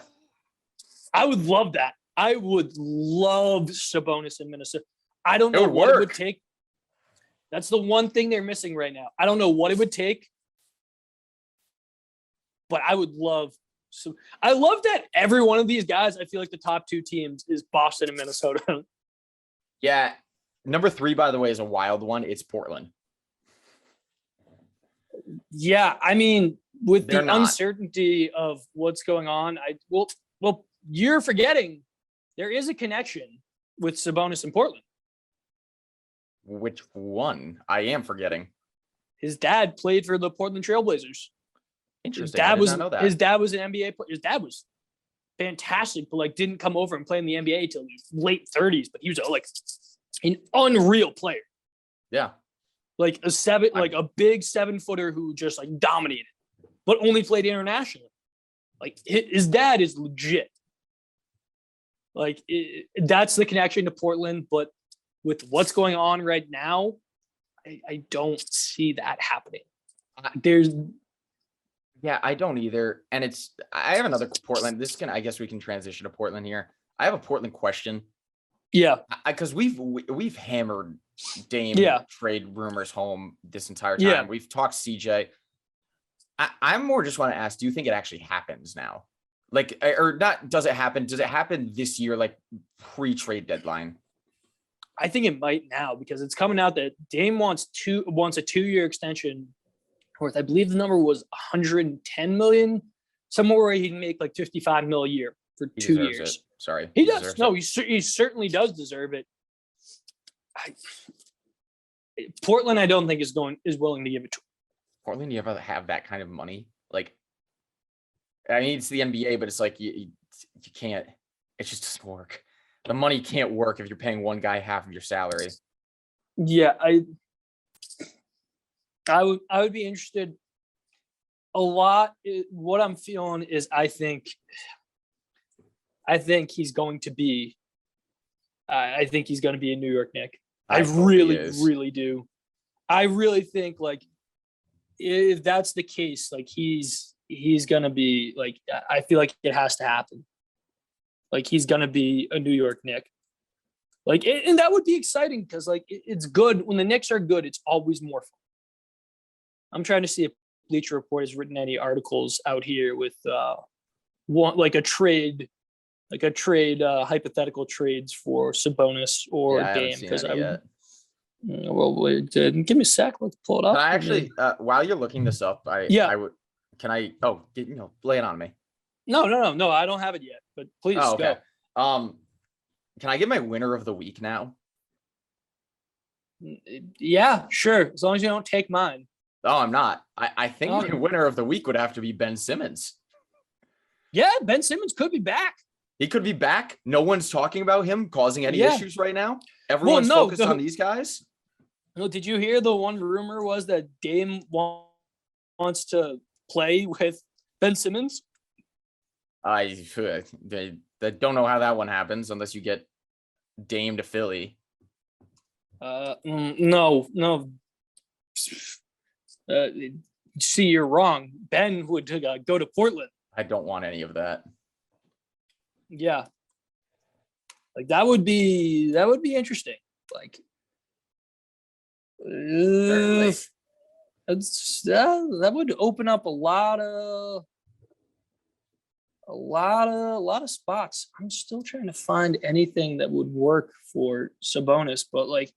I would love that. I would love Sabonis in Minnesota. I don't know what it would take. That's the one thing they're missing right now. I don't know what it would take, but I would love. So I love that every one of these guys, I feel like the top 2 teams is Boston and Minnesota. Yeah. Number 3, by the way, is a wild one. It's Portland. Yeah. I mean, with the uncertainty of what's going on, well, you're forgetting there is a connection with Sabonis in Portland. Which one? I am forgetting. His dad played for the Portland Trailblazers. Interesting. His dad was an NBA player. His dad was fantastic, but didn't come over and play in the NBA till his late 30s. But he was an unreal player. Yeah. A big 7-footer who just dominated, but only played internationally. His dad is legit. That's the connection to Portland, but with what's going on right now, I don't see that happening. I don't either. And I have another Portland. I guess we can transition to Portland here. I have a Portland question. Yeah. Because we've hammered Dame trade rumors home this entire time. Yeah. We've talked CJ. I'm more just want to ask, do you think it actually happens now? Like, or not, does it happen? Does it happen this year, like pre-trade deadline? I think it might now because it's coming out that Dame wants a 2-year extension worth, I believe the number was 110 million, somewhere where he'd make like 55 mil a year for 2 years. It. Sorry. He does. No, he certainly does deserve it. Portland, I don't think is willing to give it to him. Portland, you ever have that kind of money? Like, I mean, it's the NBA, but it's like you can't. It just doesn't work. The money can't work if you're paying one guy half of your salary. Yeah, I would be interested a lot. What I'm feeling is I think he's going to be. I think he's going to be a New York Knick. I really do. I really think like if that's the case, like he's going to be like, I feel like it has to happen. Like he's going to be a New York Knick. Like, and that would be exciting because like it's good when the Knicks are good. It's always more fun. I'm trying to see if Bleacher Report has written any articles out here with hypothetical trades for Sabonis or Dame. Because give me a sec. Let's pull it up. Can I actually, while you're looking this up, I would. Can I? Oh, lay it on me. No. I don't have it yet, but please go. Can I get my winner of the week now? Yeah, sure. As long as you don't take mine. Oh, I'm not. I think my winner of the week would have to be Ben Simmons. Yeah, Ben Simmons could be back. He could be back. No one's talking about him causing any issues right now. Everyone's focused on these guys. No, did you hear the one rumor was that Dame wants to play with Ben Simmons? They don't know how that one happens unless you get Dame to Philly. No. See, you're wrong. Ben would go to Portland. I don't want any of that. Yeah, like that would be interesting. Like, that would open up a lot of spots. I'm still trying to find anything that would work for Sabonis, but like,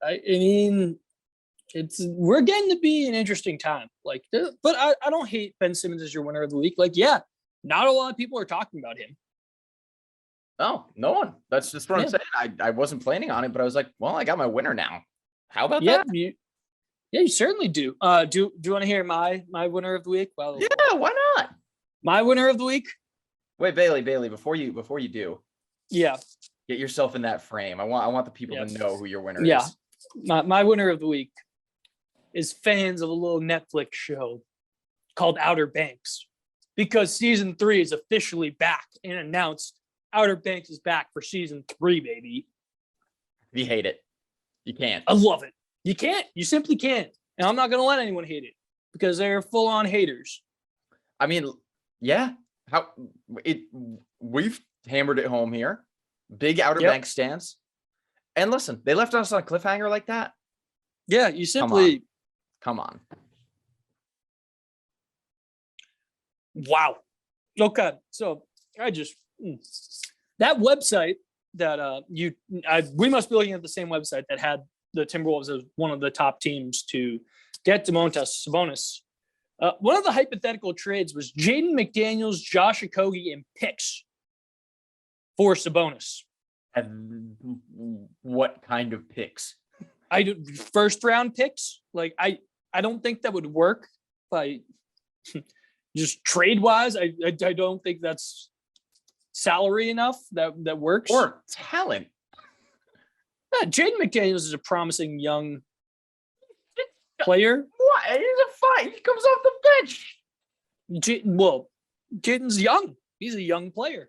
I mean, we're getting to be an interesting time. Like, but I don't hate Ben Simmons as your winner of the week. Like, yeah, not a lot of people are talking about him. No one. That's just what I'm saying. I wasn't planning on it, but I was like, well, I got my winner now. How about that? You certainly do. Do you want to hear my winner of the week? Well, yeah, why not? My winner of the week. Wait, Bailey, before you do. Yeah. Get yourself in that frame. I want the people to know who your winner is. Yeah. My winner of the week is fans of a little Netflix show called Outer Banks, because season 3 is officially back and announced. Outer Banks is back for season 3, baby. You hate it. You can't. I love it. You can't. You simply can't. And I'm not going to let anyone hate it because they're full on haters. I mean, yeah. We've hammered it home here. Big Outer Banks stance. And listen, they left us on a cliffhanger like that. Yeah, you simply come on. Wow. Okay. So that website that we must be looking at the same website that had the Timberwolves as one of the top teams to get Domantas Sabonis. One of the hypothetical trades was Jaden McDaniels, Josh Okogie, and picks for Sabonis. And what kind of picks? I do first round picks. Like I don't think that would work. By just trade wise, I don't think that's salary enough that works. Or talent. Yeah, Jaden McDaniels is a promising young player. What? He's a fight. He comes off the bench. Jaden's young. He's a young player.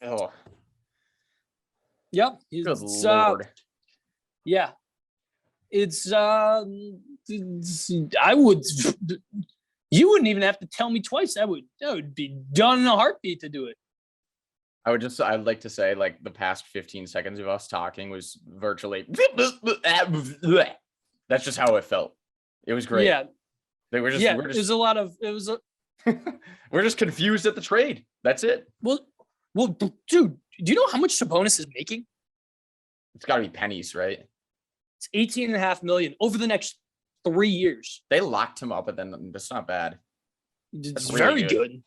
Oh. Yep. Good Lord. Yeah. I would. You wouldn't even have to tell me twice. That would be done in a heartbeat to do it. I'd like to say like the past 15 seconds of us talking was virtually. That's just how it felt. It was great. Yeah. We're just confused at the trade. That's it. Well, dude, do you know how much Sabonis is making? It's got to be pennies, right? It's $18.5 million over the next 3 years. They locked him up, but then that's not bad. It's very good.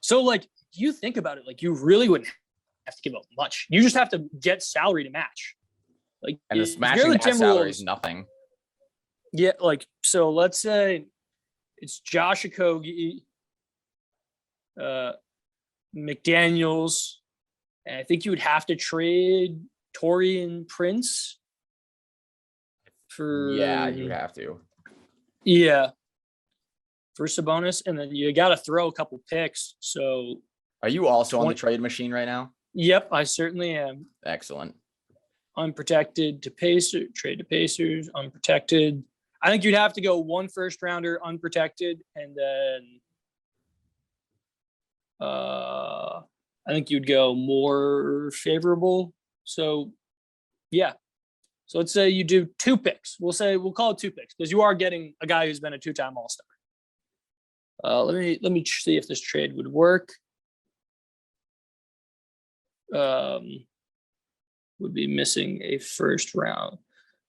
So, like, you think about it, like, you really wouldn't have to give up much. You just have to get salary to match. Like, and the matching that salary is nothing. Yeah, like, so let's say it's Josh Okogie, McDaniels, and I think you would have to trade Taurean Prince for. Yeah, you have to. Yeah, for Sabonis, and then you got to throw a couple picks. So, are you also on the trade machine right now? Yep, I certainly am. Excellent. Unprotected to Pacers, trade to Pacers, unprotected. I think you'd have to go 1 first rounder unprotected, and then I think you'd go more favorable. So, yeah. So let's say you do 2 picks. We'll call it 2 picks because you are getting a guy who's been a 2-time All-Star. Let me see if this trade would work. Would be missing a first round.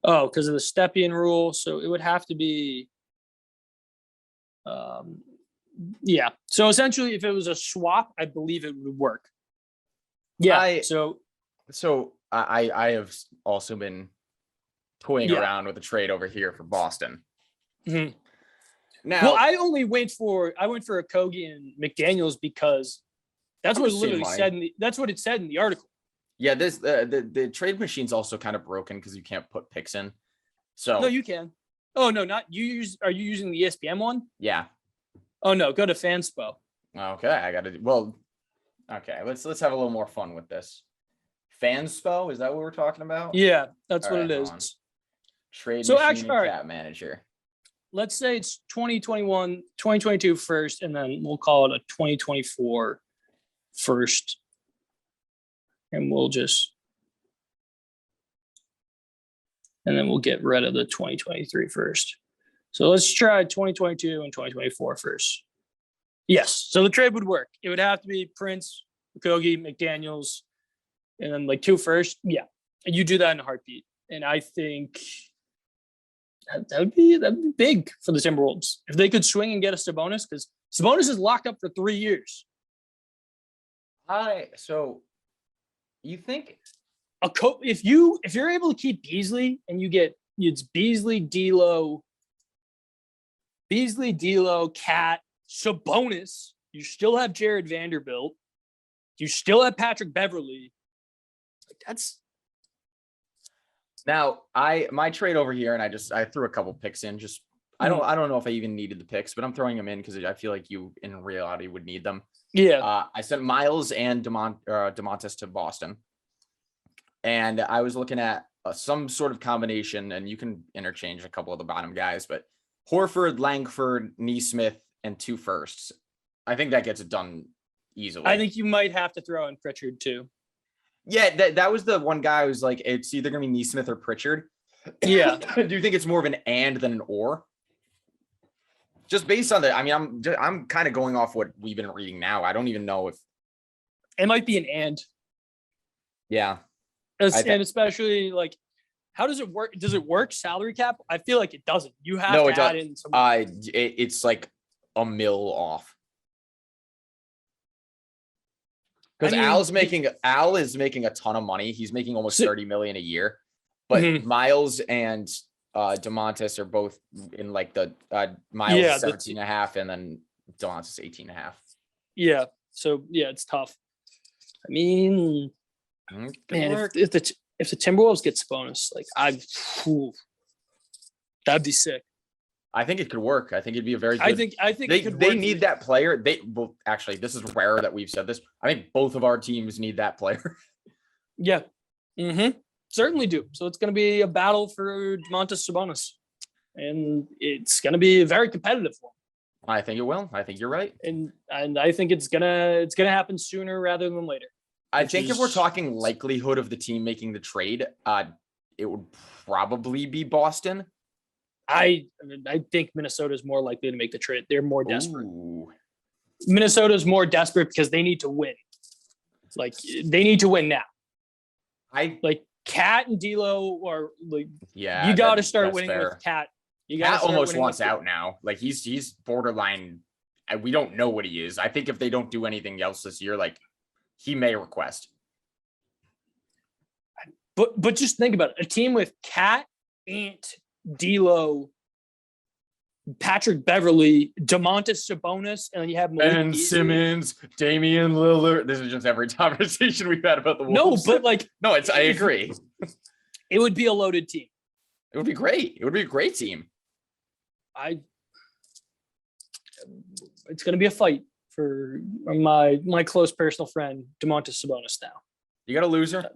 Oh, because of the Stepien rule. So it would have to be, yeah. So essentially, if it was a swap, I believe it would work. Yeah. So I have also been toying around with a trade over here for Boston. Mm-hmm. Now, well, I went for Okogie and McDaniels because that's what it literally said. That's what it said in the article. Yeah, this the trade machine's also kind of broken because you can't put picks in. So no, you can. Oh no, not you. Are you using the ESPN one? Yeah. Oh no, go to Fanspo. Okay, I got to. Well, okay, let's have a little more fun with this. Fanspo, is that what we're talking about? Yeah, that's what it is. Trade machine and cap manager. Let's say it's 2021, 2022 first, and then we'll call it a 2024 first. And then we'll get rid of the 2023 first. So let's try 2022 and 2024 first. Yes. So the trade would work. It would have to be Prince, Okogie, McDaniels, and then like 2 first. Yeah. And you do that in a heartbeat. And I think that would be big for the Timberwolves if they could swing and get a Sabonis, because Sabonis is locked up for 3 years. So you think if you're able to keep Beasley and it's Beasley, D'Lo, Cat, Sabonis, you still have Jared Vanderbilt, you still have Patrick Beverly. That's now my trade over here, and I threw a couple picks in. Just I don't know if I even needed the picks, but I'm throwing them in because I feel like you in reality would need them. Yeah. I sent Miles and DeMontis to Boston. And I was looking at some sort of combination, and you can interchange a couple of the bottom guys, but Horford, Langford, Nesmith, and 2 firsts. I think that gets it done easily. I think you might have to throw in Pritchard too. Yeah, that was the one guy who's like, it's either going to be Nesmith or Pritchard. Yeah. Do you think it's more of an and than an or? Just based on I'm kind of going off what we've been reading now. I don't even know if it might be an and. Yeah. And especially like, how does it work? Does it work salary cap? I feel like it doesn't. You have to add in some. It's like a mil off. Because Al is making a ton of money. He's making almost $30 million a year. But Miles and DeMontis are both in like the Miles 17.5 and then DeMontis 18.5. Yeah. So yeah, it's tough. I mean, man, if the Timberwolves get Sabonis, like that'd be sick. I think it could work. I think it'd be a very good. I think they need that player. Actually, this is rare that we've said this. I think both of our teams need that player. Yeah. Certainly do. So it's going to be a battle for DeMontis Sabonis, and it's going to be a very competitive one. I think it will. I think you're right, and I think it's gonna happen sooner rather than later. I think if we're talking likelihood of the team making the trade, it would probably be Boston. I think Minnesota is more likely to make the trade. They're more desperate. Ooh. Minnesota is more desperate because they need to win. Like they need to win now. Like Cat and D'Lo are like, yeah, you got to start winning fair. with Cat. Cat almost wants out now. Like he's borderline. We don't know what he is. I think if they don't do anything else this year, like he may request. But just think about it. A team with Cat, Ant, D'Lo, Patrick Beverly, Domantas Sabonis, and then you have Ben Simmons, Damian Lillard. This is just every conversation we've had about the Wolves. No, but like no, I agree. It would be a loaded team. It would be great. It would be a great team. It's going to be a fight for my close personal friend Domantas Sabonis now. You got a loser?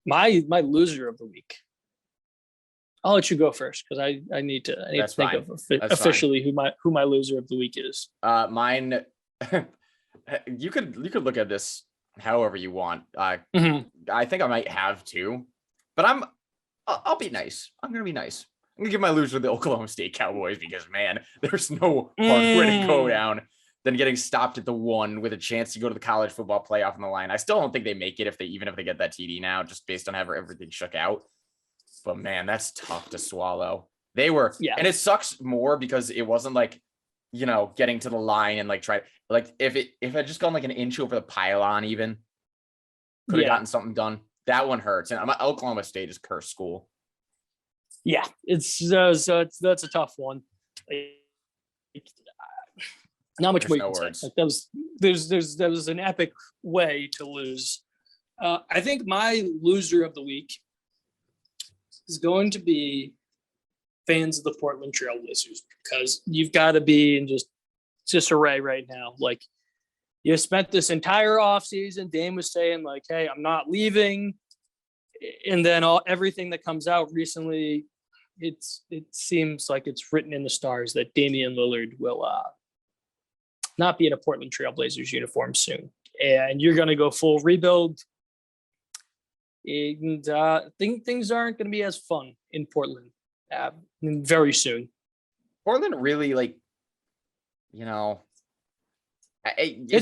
My loser of the week. I'll let you go first because I need to think of officially who my loser of the week is. Mine. You could look at this however you want. I think I might have two, but I'll be nice. I'm gonna be nice. I'm gonna give my loser to the Oklahoma State Cowboys because man, there's no harder way to go down than getting stopped at the 1 with a chance to go to the college football playoff on the line. I still don't think they make it if they get that TD now, just based on how everything shook out. But man, that's tough to swallow. They were, and it sucks more because it wasn't like, getting to the line and like if it had just gone like an inch over the pylon, even could have gotten something done. That one hurts. And Oklahoma State is cursed school. Yeah, that's a tough one. Not much more you can say. Like that was an epic way to lose. I think my loser of the week is going to be fans of the Portland Trailblazers because you've got to be in just disarray right now. Like you spent this entire offseason, Dame was saying like, hey, I'm not leaving. And then everything that comes out recently, it seems like it's written in the stars that Damian Lillard will not be in a Portland Trailblazers uniform soon. And you're going to go full rebuild. And things aren't going to be as fun in Portland very soon. Portland really, like, if you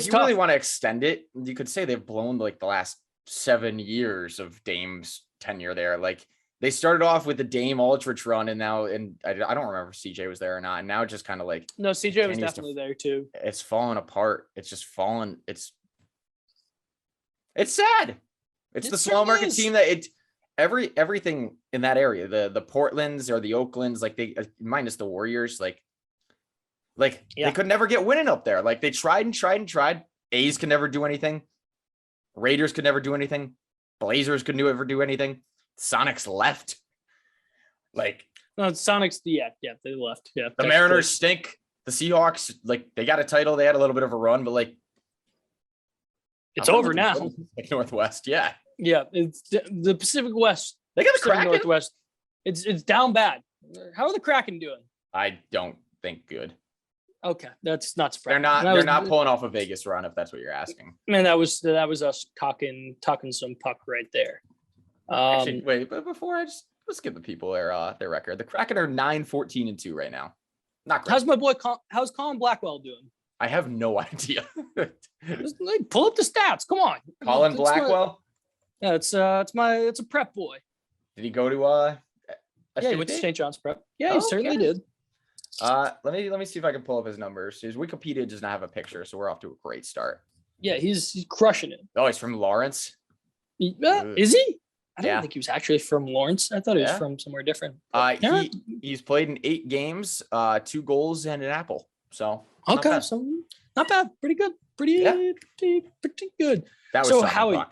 tough. really want to extend it, you could say they've blown like the last 7 years of Dame's tenure there. Like they started off with the Dame Aldridge run, and now, and I don't remember if CJ was there or not. And now it's just kind of like no, CJ was definitely there too. It's fallen apart. It's just fallen. It's sad. It's the small market team that everything in that area, the Portlands or the Oaklands, like they minus the Warriors, they could never get winning up there. Like they tried and tried and tried. A's could never do anything. Raiders could never do anything. Blazers could never do anything. Sonics left. Like no, Sonics, they left. Yeah. The Mariners stink. The Seahawks, like they got a title. They had a little bit of a run, but like it's over now. Like Northwest, yeah. Yeah, it's the Pacific West. They got the Kraken. Northwest. It's down bad. How are the Kraken doing? I don't think good. Okay, that's not surprising. They're not pulling off a Vegas run, if that's what you're asking. Man, that was us talking some puck right there. Actually, wait, but before let's give the people their record. The Kraken are 9-14-2 right now. Not great. How's my boy? How's Colin Blackwell doing? I have no idea. Pull up the stats. Come on, Colin Blackwell. Yeah, it's a prep boy. Did he go to he went to St. John's Prep. Yeah, he certainly did. Let me see if I can pull up his numbers. His Wikipedia does not have a picture, so we're off to a great start. Yeah, he's crushing it. Oh, he's from Lawrence. Is he? I didn't think he was actually from Lawrence. I thought he was from somewhere different. He's played in 8 games, 2 goals and an apple. So okay, so not bad. Pretty good. Pretty good. That was so Howie.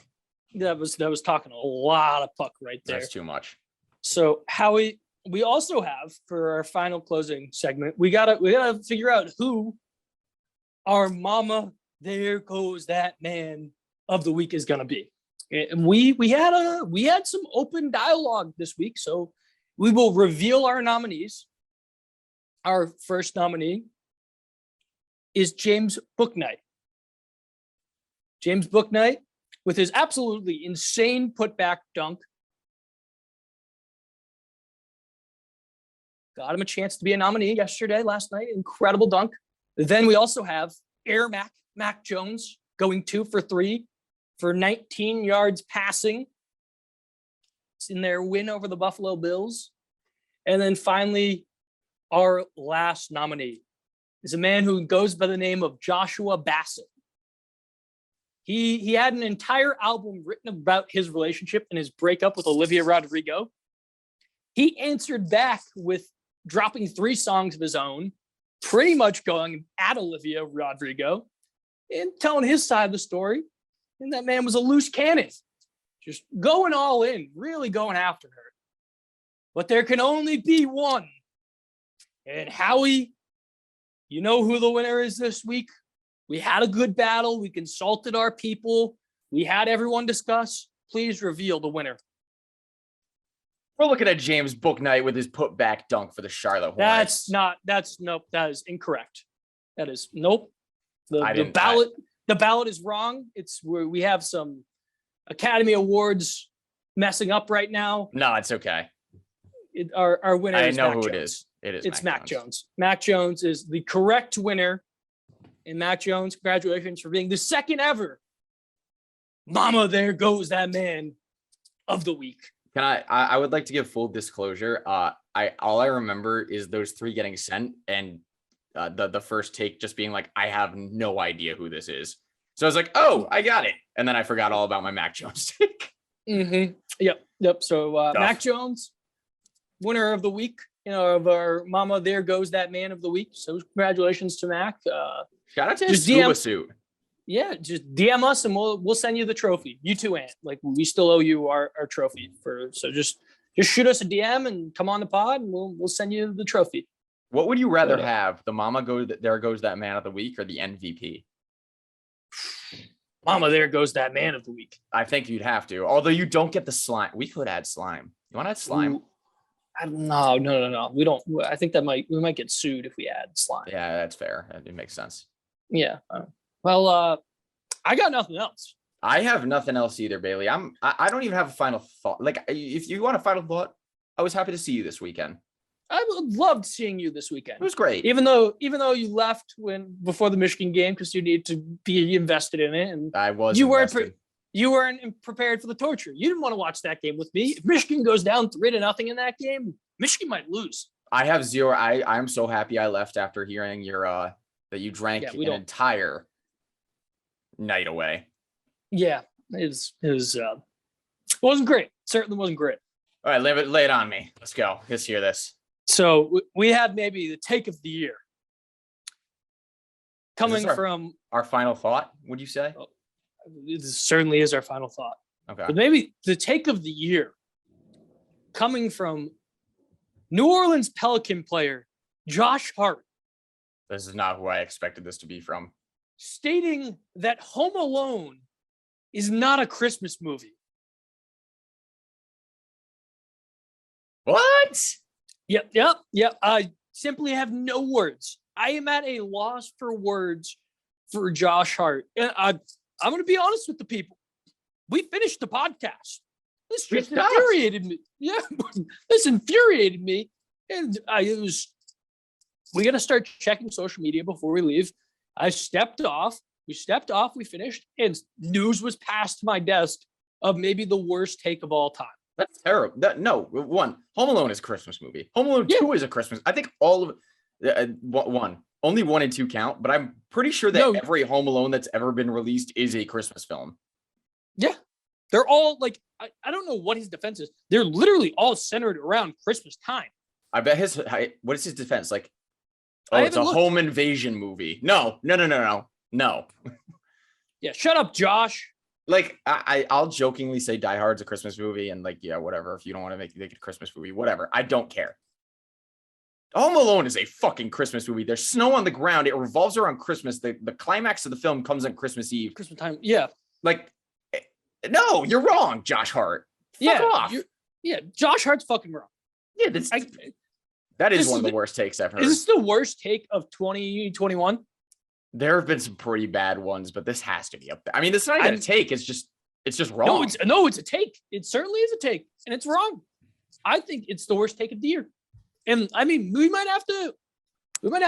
That was talking a lot of puck right there. That's too much. So Howie, we also have for our final closing segment, we gotta figure out who our mama there goes that man of the week is gonna be. And we had some open dialogue this week, so we will reveal our nominees. Our first nominee is James Bouknight. James Bouknight, with his absolutely insane putback dunk, got him a chance to be a nominee last night. Incredible dunk. Then we also have Air Mac Jones going 2 for 3 for 19 yards passing in their win over the Buffalo Bills. And then finally, our last nominee is a man who goes by the name of Joshua Bassett. He had an entire album written about his relationship and his breakup with Olivia Rodrigo. He answered back with dropping 3 songs of his own, pretty much going at Olivia Rodrigo and telling his side of the story. And that man was a loose cannon, just going all in, really going after her. But there can only be one. And Howie, you know who the winner is this week. We had a good battle. We consulted our people. We had everyone discuss. Please reveal the winner. We're looking at James Bouknight with his putback dunk for the Charlotte Hornets. That is incorrect. That is nope. The ballot is wrong. It's where we have some Academy Awards messing up right now. No, it's okay. Our winner is Mac Jones. It is. It's Mac Jones. Mac Jones is the correct winner. And Mac Jones, congratulations for being the second ever Mama There Goes That Man of the week. Can I would like to give full disclosure. All I remember is those 3 getting sent and the first take just being like, I have no idea who this is. So I was like, oh, I got it. And then I forgot all about my Mac Jones take. Mm-hmm. Yep. So Mac Jones, winner of the week, of our Mama There Goes That Man of the week. So congratulations to Mac. Shout out to his scuba suit. Yeah, just DM us and we'll send you the trophy. You too, Ant. Like we still owe you our trophy so just shoot us a DM and come on the pod and we'll send you the trophy. What would you rather have? The Mama There Goes That Man of the week or the MVP? Mama There Goes That Man of the week. I think you'd have to. Although you don't get the slime. We could add slime. You want to add slime? Ooh, no. We don't. I think we might get sued if we add slime. Yeah, that's fair. It makes sense. Yeah. Well, I got nothing else. I have nothing else either, Bailey. I don't even have a final thought. Like, if you want a final thought, I was happy to see you this weekend. I loved seeing you this weekend. It was great. Even though you left before the Michigan game because you needed to be invested in it, and I was. You weren't prepared for the torture. You didn't want to watch that game with me. If Michigan goes down 3-0 in that game, Michigan might lose. I have 0. I'm so happy I left after hearing your that you drank an entire night away. Yeah, it wasn't great. Certainly wasn't great. All right, lay it on me. Let's go. Let's hear this. So we had maybe the take of the year coming from our final thought. Would you say? It certainly is our final thought. Okay, but maybe the take of the year coming from New Orleans Pelican player Josh Hart. This is not who I expected this to be from. Stating that Home Alone is not a Christmas movie. What? Yep. I simply have no words. I am at a loss for words for Josh Hart. And I'm going to be honest with the people. We finished the podcast. This just infuriated me. Yeah, this infuriated me. And we got to start checking social media before we leave. I stepped off. We finished, and news was passed to my desk of maybe the worst take of all time. That's terrible. Home Alone is a Christmas movie. Home Alone 2 is a Christmas. I think all of only 1 and 2 count, but I'm pretty sure that every Home Alone that's ever been released is a Christmas film. Yeah. They're all like, I don't know what his defense is. They're literally all centered around Christmas time. I bet what is his defense? Like, it's a home invasion movie. No. Yeah, shut up, Josh. Like, I'll jokingly say Die Hard's a Christmas movie, and like, yeah, whatever. If you don't want to make it a Christmas movie, whatever. I don't care. Home Alone is a fucking Christmas movie. There's snow on the ground. It revolves around Christmas. The climax of the film comes on Christmas Eve. Christmas time. Yeah. Like, no, you're wrong, Josh Hart. Fuck off. Josh Hart's fucking wrong. Yeah, that is one of the worst takes I've heard. Is this the worst take of 2021? There have been some pretty bad ones, but this has to be up there. I mean, it's not even a take. It's just wrong. No, it's a take. It certainly is a take, and it's wrong. I think it's the worst take of the year. And I mean, we might have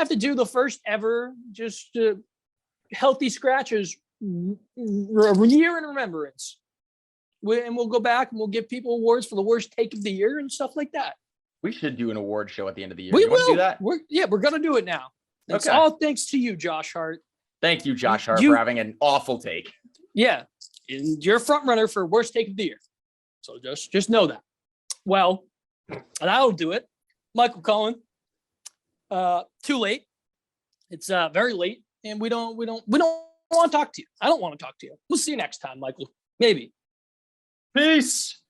to do the first ever just healthy scratches year in remembrance. And we'll go back and we'll give people awards for the worst take of the year and stuff like that. We should do an award show at the end of the year. We you will do that. We're going to do it now. It's all thanks to you, Josh Hart. Thank you, Josh Hart, for having an awful take. Yeah. And you're a front runner for worst take of the year. So just know that. Well, that'll do it. Michael Cullen. Too late. It's very late, and we don't want to talk to you. I don't want to talk to you. We'll see you next time, Michael. Maybe. Peace.